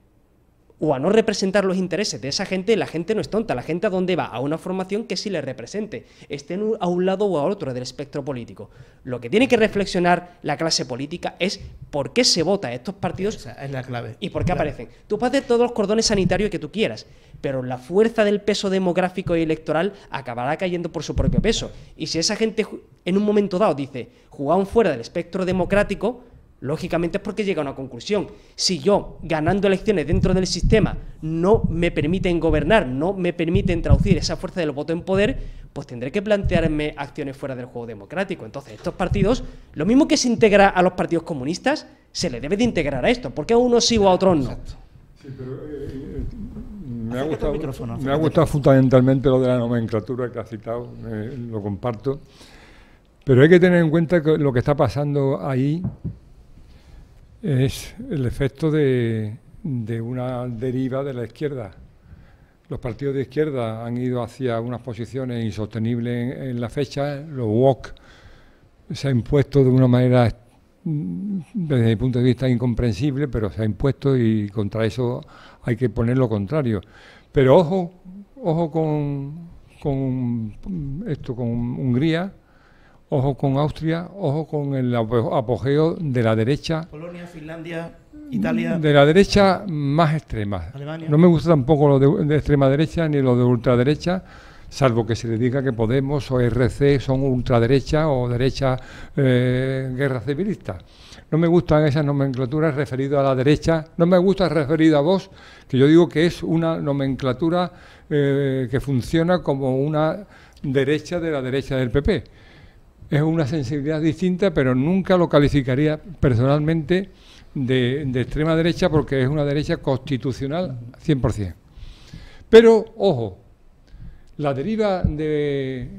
o a no representar los intereses de esa gente, la gente no es tonta. La gente, ¿a dónde va? A una formación que sí le represente, estén a un lado o a otro del espectro político. Lo que tiene que reflexionar la clase política es por qué se vota a estos partidos. Esa es la clave. Y por qué aparecen. Tú puedes hacer todos los cordones sanitarios que tú quieras, pero la fuerza del peso demográfico y electoral acabará cayendo por su propio peso. Y si esa gente en un momento dado dice, jugaron fuera del espectro democrático, lógicamente es porque llega a una conclusión. Si yo, ganando elecciones dentro del sistema, no me permiten gobernar, no me permiten traducir esa fuerza del voto en poder, pues tendré que plantearme acciones fuera del juego democrático. Entonces, estos partidos, lo mismo que se integra a los partidos comunistas, se le debe de integrar a esto. ¿Por qué a unos sí o a otros no? Exacto. Sí, pero me ha gustado fundamentalmente lo de la nomenclatura que ha citado, lo comparto. Pero hay que tener en cuenta que lo que está pasando ahí es el efecto de una deriva de la izquierda. Los partidos de izquierda han ido hacia unas posiciones insostenibles en la fecha. Los woke se ha impuesto de una manera, desde mi punto de vista, incomprensible, pero se ha impuesto y contra eso hay que poner lo contrario. Pero ojo con esto, con Hungría, ojo con Austria, ojo con el apogeo de la derecha. Polonia, Finlandia, Italia. De la derecha más extrema. Alemania. No me gusta tampoco lo de extrema derecha ni lo de ultraderecha, salvo que se le diga que Podemos o RC son ultraderecha o derecha guerra civilista. No me gustan esas nomenclaturas referidas a la derecha, no me gusta referido a Vox, que yo digo que es una nomenclatura que funciona como una derecha de la derecha del PP. Es una sensibilidad distinta, pero nunca lo calificaría personalmente de extrema derecha, porque es una derecha constitucional 100%. Pero, ojo, la deriva de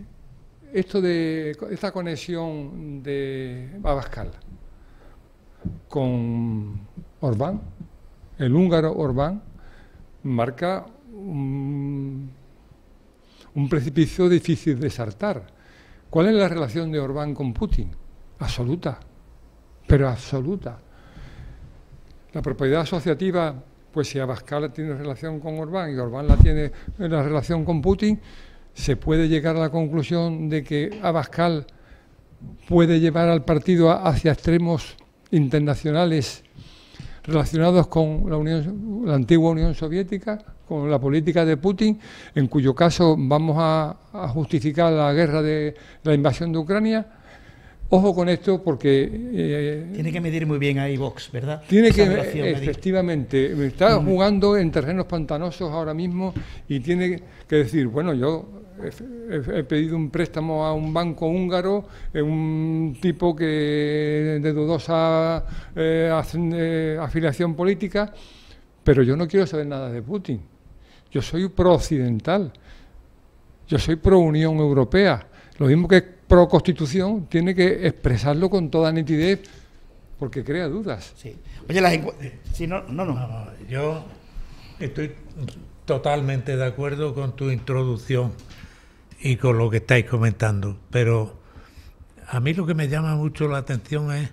esta conexión de Abascal con Orbán, el húngaro Orbán, marca un precipicio difícil de saltar. ¿Cuál es la relación de Orbán con Putin? Absoluta, pero absoluta. La propiedad asociativa, pues si Abascal tiene relación con Orbán y Orbán la tiene en la relación con Putin, se puede llegar a la conclusión de que Abascal puede llevar al partido hacia extremos internacionales relacionados con la antigua Unión Soviética, con la política de Putin, en cuyo caso vamos a justificar la guerra de la invasión de Ucrania. Ojo con esto, porque tiene que medir muy bien ahí Vox, ¿verdad? Tiene que, efectivamente, está jugando en terrenos pantanosos ahora mismo y tiene que decir, bueno, yo he pedido un préstamo a un banco húngaro, un tipo que de dudosa afiliación política, pero yo no quiero saber nada de Putin. Yo soy pro-occidental, yo soy pro-Unión Europea. Lo mismo que pro-Constitución, tiene que expresarlo con toda nitidez, porque crea dudas. Sí. Oye, sí, no. Yo estoy totalmente de acuerdo con tu introducción y con lo que estáis comentando, pero a mí lo que me llama mucho la atención es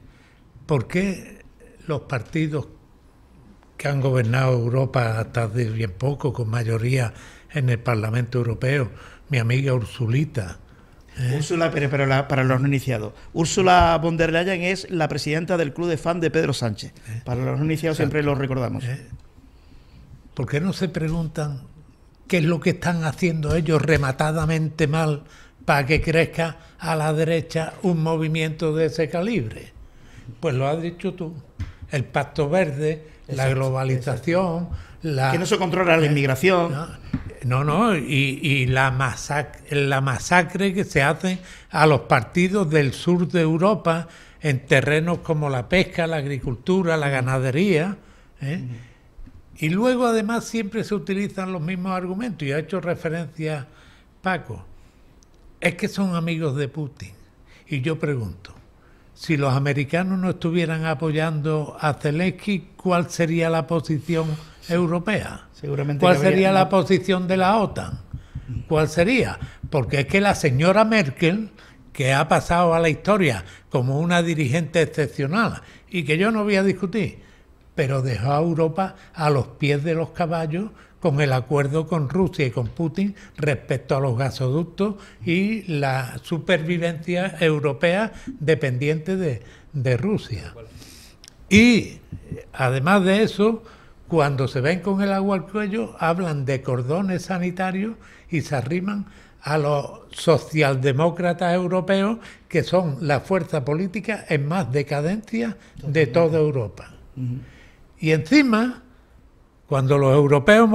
por qué los partidos que han gobernado Europa hasta hace bien poco, con mayoría en el Parlamento Europeo, mi amiga Ursulita, Úrsula, pero para los no iniciados. Úrsula von der Leyen es la presidenta del club de fan de Pedro Sánchez. Para los no iniciados siempre lo recordamos. ¿Por qué no se preguntan qué es lo que están haciendo ellos rematadamente mal para que crezca a la derecha un movimiento de ese calibre? Pues lo has dicho tú. El Pacto Verde, la globalización... que no se controla la inmigración... y la masacre que se hace a los partidos del sur de Europa en terrenos como la pesca, la agricultura, la ganadería, y luego además siempre se utilizan los mismos argumentos, y ha hecho referencia Paco, es que son amigos de Putin. Y yo pregunto, si los americanos no estuvieran apoyando a Zelensky, ¿cuál sería la posición europea? Seguramente. ¿Cuál sería la posición de la OTAN? ¿Cuál sería? Porque es que la señora Merkel, que ha pasado a la historia como una dirigente excepcional y que yo no voy a discutir, pero dejó a Europa a los pies de los caballos con el acuerdo con Rusia y con Putin respecto a los gasoductos y la supervivencia europea dependiente de Rusia. Y además de eso, cuando se ven con el agua al cuello, hablan de cordones sanitarios y se arriman a los socialdemócratas europeos, que son la fuerza política en más decadencia de toda Europa. Y encima, cuando los europeos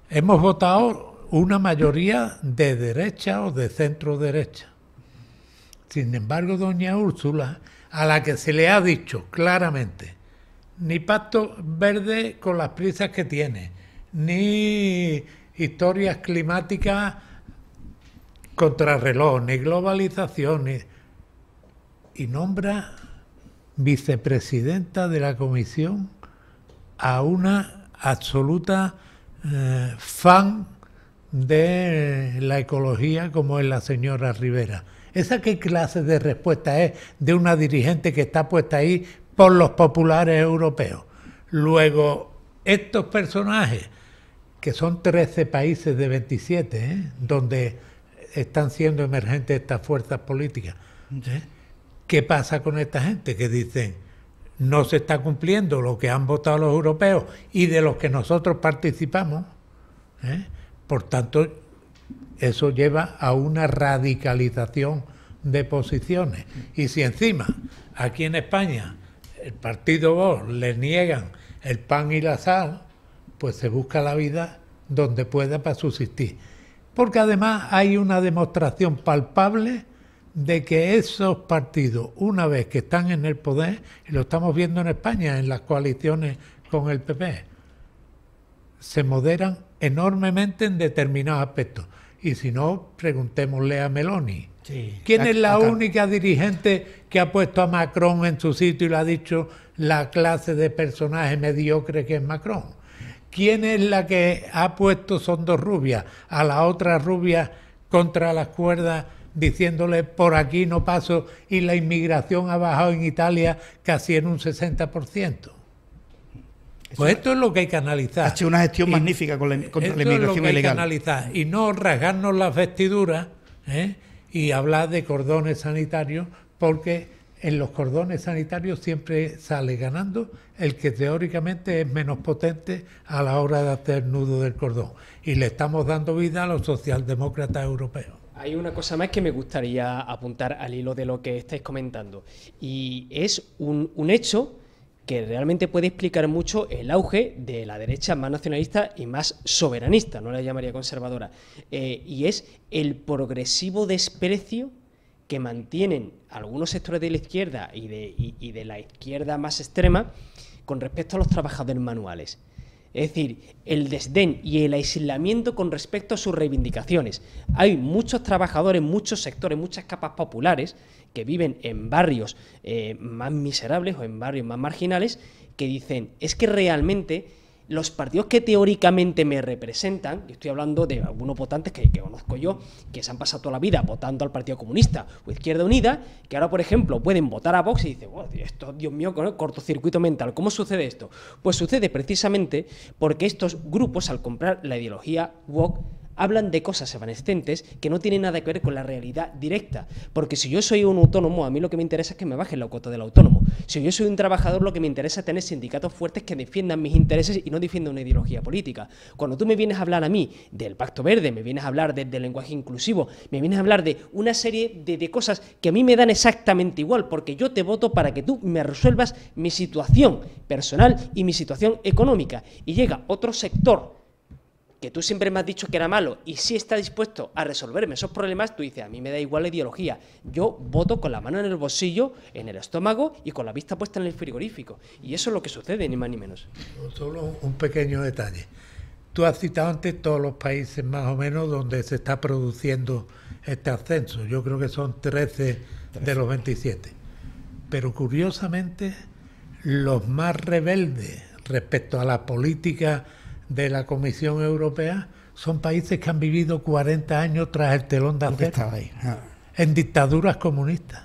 hemos votado una mayoría de derecha o de centro derecha. Sin embargo, doña Úrsula, a la que se le ha dicho claramente, ni Pacto Verde con las prisas que tiene, ni historias climáticas contrarreloj, ni globalización, y nombra vicepresidenta de la comisión a una absoluta fan de la ecología como es la señora Rivera. ¿Esa qué clase de respuesta es de una dirigente que está puesta ahí por los populares europeos? Luego, estos personajes, que son 13 países de 27, donde están siendo emergentes estas fuerzas políticas, ¿qué pasa con esta gente que dicen no se está cumpliendo lo que han votado los europeos y de los que nosotros participamos? Por tanto, eso lleva a una radicalización de posiciones. Y si encima, aquí en España, el partido Vox le niegan el pan y la sal, pues se busca la vida donde pueda para subsistir. Porque además hay una demostración palpable de que esos partidos, una vez que están en el poder, y lo estamos viendo en España, en las coaliciones con el PP, se moderan enormemente en determinados aspectos. Y si no, preguntémosle a Meloni. Sí. ¿Quién es la única dirigente que ha puesto a Macron en su sitio y le ha dicho la clase de personaje mediocre que es Macron? ¿Quién es la que ha puesto, son dos rubias, a la otra rubia contra las cuerdas diciéndole por aquí no paso, y la inmigración ha bajado en Italia casi en un 60%? Pues esto es lo que hay que analizar. Ha hecho una gestión magnífica contra la inmigración es lo que ilegal. Hay que analizar y no rasgarnos las vestiduras y hablar de cordones sanitarios, porque en los cordones sanitarios siempre sale ganando el que teóricamente es menos potente a la hora de hacer nudo del cordón. Y le estamos dando vida a los socialdemócratas europeos. Hay una cosa más que me gustaría apuntar al hilo de lo que estáis comentando, y es un hecho que realmente puede explicar mucho el auge de la derecha más nacionalista y más soberanista, no la llamaría conservadora, y es el progresivo desprecio que mantienen algunos sectores de la izquierda y de la izquierda más extrema con respecto a los trabajadores manuales. Es decir, el desdén y el aislamiento con respecto a sus reivindicaciones. Hay muchos trabajadores, muchos sectores, muchas capas populares que viven en barrios más miserables o en barrios más marginales, que dicen, es que realmente los partidos que teóricamente me representan, y estoy hablando de algunos votantes que conozco yo, que se han pasado toda la vida votando al Partido Comunista o Izquierda Unida, que ahora, por ejemplo, pueden votar a Vox y dicen, oh, esto, Dios mío, cortocircuito mental. ¿Cómo sucede esto? Pues sucede precisamente porque estos grupos, al comprar la ideología woke, hablan de cosas evanescentes que no tienen nada que ver con la realidad directa. Porque si yo soy un autónomo, a mí lo que me interesa es que me bajen la cuota del autónomo. Si yo soy un trabajador, lo que me interesa es tener sindicatos fuertes que defiendan mis intereses y no defiendan una ideología política. Cuando tú me vienes a hablar a mí del Pacto Verde, me vienes a hablar del lenguaje inclusivo, me vienes a hablar de una serie de cosas que a mí me dan exactamente igual, porque yo te voto para que tú me resuelvas mi situación personal y mi situación económica. Y llega otro sector que tú siempre me has dicho que era malo y sí está dispuesto a resolverme esos problemas, tú dices, a mí me da igual la ideología, yo voto con la mano en el bolsillo, en el estómago y con la vista puesta en el frigorífico. Y eso es lo que sucede, ni más ni menos. Solo un pequeño detalle. Tú has citado antes todos los países más o menos donde se está produciendo este ascenso. Yo creo que son 13 de los 27. Pero curiosamente, los más rebeldes respecto a la política de la Comisión Europea son países que han vivido 40 años tras el telón de acero, en dictaduras comunistas.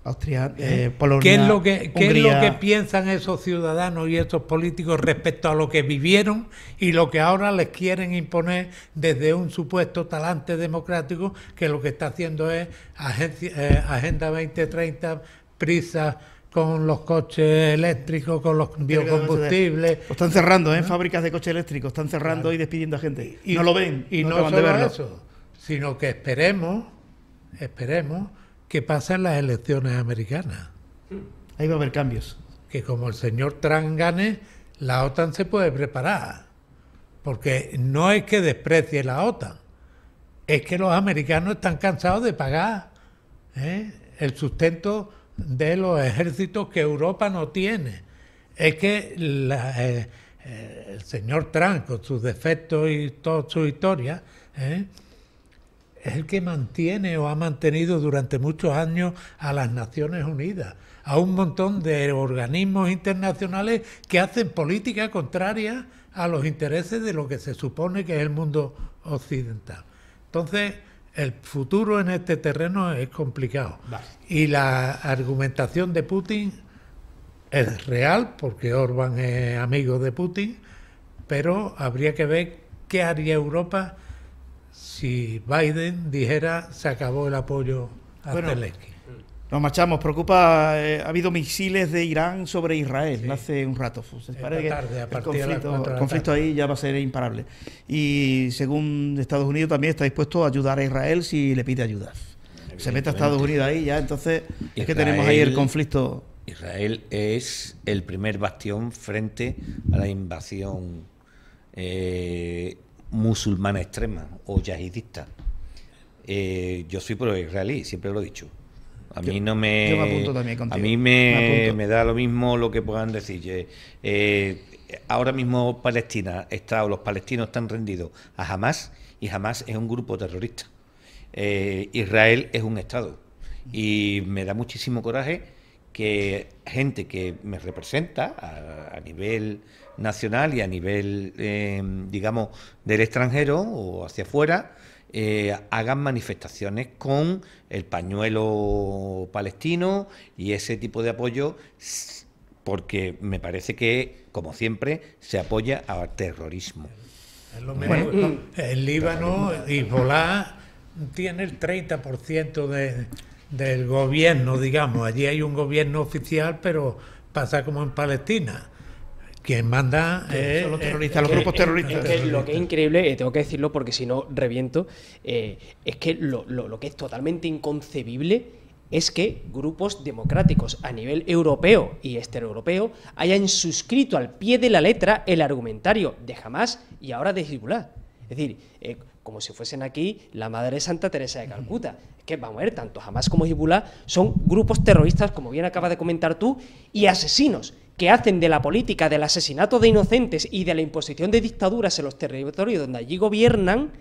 Austria, Polonia, ¿Qué es lo que piensan esos ciudadanos y esos políticos respecto a lo que vivieron y lo que ahora les quieren imponer desde un supuesto talante democrático, que lo que está haciendo es Agenda 2030, prisa con los coches eléctricos, con los biocombustibles? Lo están cerrando, fábricas de coches eléctricos, están cerrando y despidiendo a gente. Y no lo ven, y no solo eso, sino que esperemos que pasen las elecciones americanas. Ahí va a haber cambios. Que como el señor Trump gane, la OTAN se puede preparar. Porque no es que desprecie la OTAN, es que los americanos están cansados de pagar el sustento de los ejércitos que Europa no tiene. Es que el señor Trump, con sus defectos y toda su historia, es el que mantiene o ha mantenido durante muchos años a las Naciones Unidas, a un montón de organismos internacionales que hacen política contraria a los intereses de lo que se supone que es el mundo occidental. Entonces, el futuro en este terreno es complicado. Vale. Y la argumentación de Putin es real, porque Orbán es amigo de Putin, pero habría que ver qué haría Europa si Biden dijera se acabó el apoyo a Zelensky. Nos marchamos. Preocupa, ha habido misiles de Irán sobre Israel hace un rato. Parece que el conflicto ahí ya va a ser imparable. Y según Estados Unidos también está dispuesto a ayudar a Israel si le pide ayuda. Se mete a Estados Unidos ahí ya, entonces Israel, es que tenemos ahí el conflicto. Israel es el primer bastión frente a la invasión musulmana extrema o yihadista. Yo soy pro-israelí, siempre lo he dicho. A mí no me. Yo me apunto también contigo. A mí me da lo mismo lo que puedan decir. Ahora mismo Palestina los palestinos están rendidos a Hamas, y Hamas es un grupo terrorista. Israel es un Estado. Y me da muchísimo coraje que gente que me representa a nivel nacional y a nivel, digamos, del extranjero o hacia afuera, hagan manifestaciones con el pañuelo palestino y ese tipo de apoyo, porque me parece que, como siempre, se apoya al terrorismo. Es lo mismo. Bueno, el Líbano, Hezbollah tiene el 30% del gobierno, digamos. Allí hay un gobierno oficial, pero pasa como en Palestina. Quien manda son los terroristas, los grupos terroristas. Es que lo que es increíble, tengo que decirlo porque si no reviento, es que lo que es totalmente inconcebible es que grupos democráticos a nivel europeo y extraeuropeo hayan suscrito al pie de la letra el argumentario de Hamas y ahora de Hezbollah. Es decir, como si fuesen aquí la madre Santa Teresa de Calcuta. Es que, vamos a ver, tanto Hamas como Hezbollah son grupos terroristas, como bien acabas de comentar tú, y asesinos, que hacen de la política del asesinato de inocentes y de la imposición de dictaduras en los territorios donde allí gobiernan,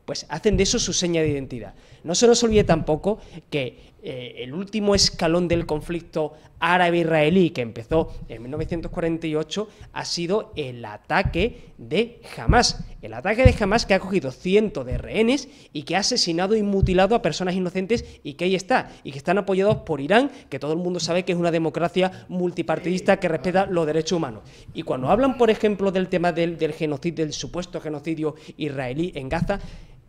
pues hacen de eso su seña de identidad. No se nos olvide tampoco que el último escalón del conflicto árabe-israelí, que empezó en 1948, ha sido el ataque de Hamas. El ataque de Hamas, que ha cogido cientos de rehenes y que ha asesinado y mutilado a personas inocentes, y que ahí está, y que están apoyados por Irán, que todo el mundo sabe que es una democracia multipartidista que respeta los derechos humanos. Y cuando hablan, por ejemplo, del tema del genocidio, del supuesto genocidio israelí en Gaza,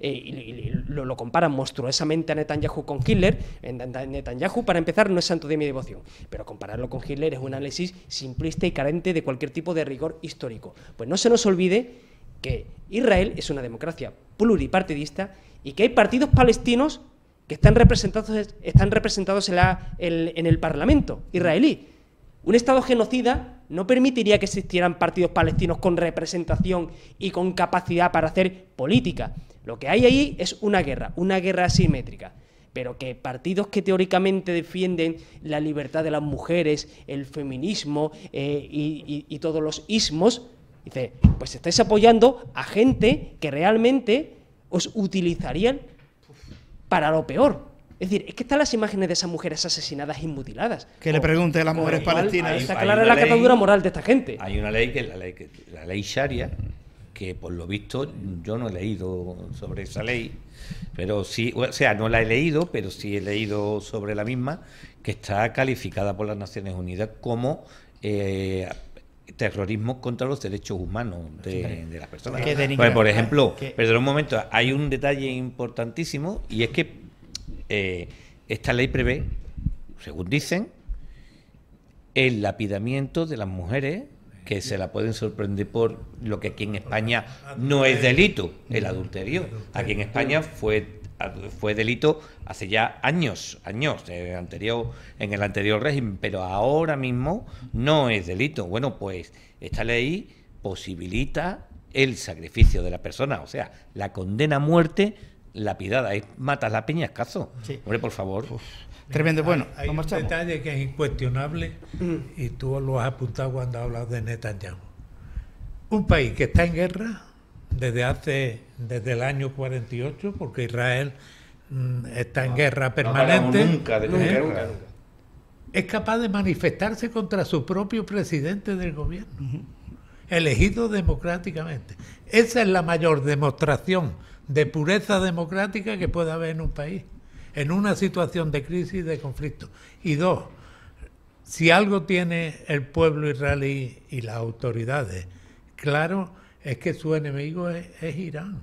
y lo comparan monstruosamente a Netanyahu con Hitler. Netanyahu, para empezar, no es santo de mi devoción, pero compararlo con Hitler es un análisis simplista y carente de cualquier tipo de rigor histórico. Pues no se nos olvide que Israel es una democracia pluripartidista y que hay partidos palestinos que están representados en el Parlamento israelí. Un Estado genocida no permitiría que existieran partidos palestinos con representación y con capacidad para hacer política. Lo que hay ahí es una guerra asimétrica. Pero que partidos que teóricamente defienden la libertad de las mujeres, el feminismo y todos los ismos, dice, pues estáis apoyando a gente que realmente os utilizarían para lo peor. Es decir, es que están las imágenes de esas mujeres asesinadas y mutiladas. Que le pregunte a las mujeres palestinas. Está clara la catadura moral de esta gente. Hay una ley que es la ley Sharia, que por lo visto yo no he leído sobre esa ley, pero sí, o sea, no la he leído, pero sí he leído sobre la misma, que está calificada por las Naciones Unidas como terrorismo contra los derechos humanos de las personas. Pues, por ejemplo, perdón un momento, hay un detalle importantísimo, y es que esta ley prevé, según dicen, el lapidamiento de las mujeres, que se la pueden sorprender por lo que aquí en España no es delito, el adulterio. Aquí en España fue delito hace ya años, en el anterior régimen, pero ahora mismo no es delito. Bueno, pues esta ley posibilita el sacrificio de la persona, o sea, la condena a muerte lapidada, es matas la peñascazo. Sí. Hombre, por favor. Tremendo. Bueno, hay un detalle que es incuestionable, y tú lo has apuntado cuando has hablado de Netanyahu. Un país que está en guerra desde el año 48, porque Israel está en guerra permanente. Nunca. Es capaz de manifestarse contra su propio presidente del gobierno, elegido democráticamente. Esa es la mayor demostración de pureza democrática que puede haber en un país, en una situación de crisis y de conflicto. Y dos, si algo tiene el pueblo israelí y las autoridades, claro, es que su enemigo es Irán.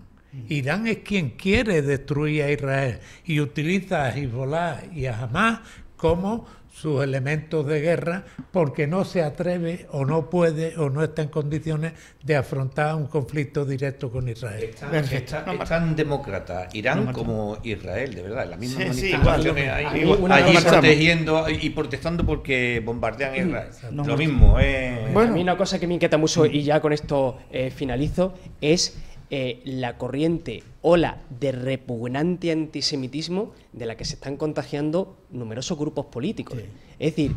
Irán es quien quiere destruir a Israel y utiliza a Hezbollah y a Hamas como sus elementos de guerra, porque no se atreve o no puede o no está en condiciones de afrontar un conflicto directo con Israel. Es tan demócrata Irán como Israel, de verdad. Las mismas Sí, manifestaciones allí protegiendo y protestando porque bombardean Israel. Lo mismo. A mí una cosa que me inquieta mucho, y ya con esto finalizo, es la corriente ola de repugnante antisemitismo de la que se están contagiando numerosos grupos políticos. Sí. Es decir,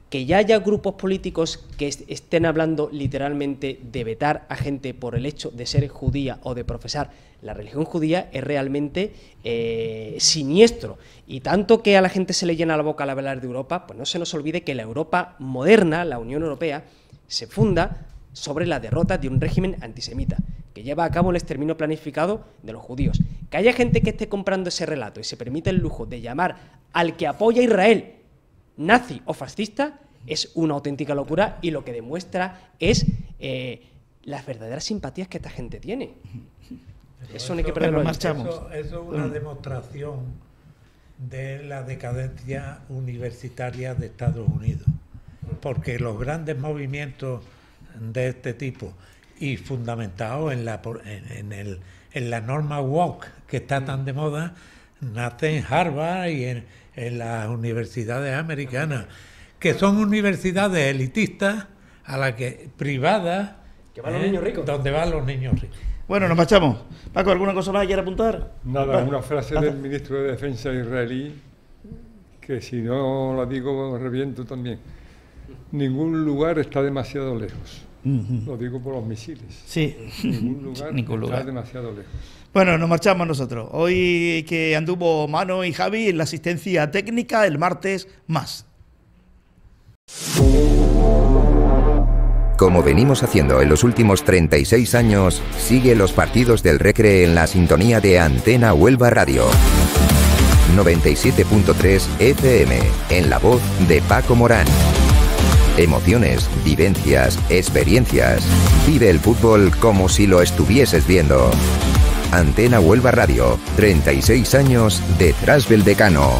que ya haya grupos políticos que estén hablando literalmente de vetar a gente por el hecho de ser judía o de profesar la religión judía es realmente siniestro. Y tanto que a la gente se le llena la boca al hablar de Europa, pues no se nos olvide que la Europa moderna, la Unión Europea, se funda sobre la derrota de un régimen antisemita que lleva a cabo el exterminio planificado de los judíos. Que haya gente que esté comprando ese relato y se permite el lujo de llamar al que apoya a Israel nazi o fascista es una auténtica locura, y lo que demuestra es las verdaderas simpatías que esta gente tiene. Eso no hay que perderlo. Eso es una demostración de la decadencia universitaria de Estados Unidos, porque los grandes movimientos de este tipo y fundamentado en la norma woke que está tan de moda, nace en Harvard y en las universidades americanas, que son universidades elitistas a las que privadas, que van los niños ricos, donde van los niños ricos. Bueno, nos marchamos. Paco, ¿alguna cosa más quiere apuntar? Nada, una frase del ministro de Defensa israelí que si no la digo reviento también. Ningún lugar está demasiado lejos. Lo digo por los misiles. Sí. Ningún lugar está demasiado lejos. Bueno, nos marchamos nosotros. Hoy que anduvo Mano y Javi en la asistencia técnica, el martes más. Como venimos haciendo en los últimos 36 años, sigue los partidos del Recre en la sintonía de Antena Huelva Radio. 97.3 FM, en la voz de Paco Morán. Emociones, vivencias, experiencias. Vive el fútbol como si lo estuvieses viendo. Antena Huelva Radio, 36 años detrás del decano.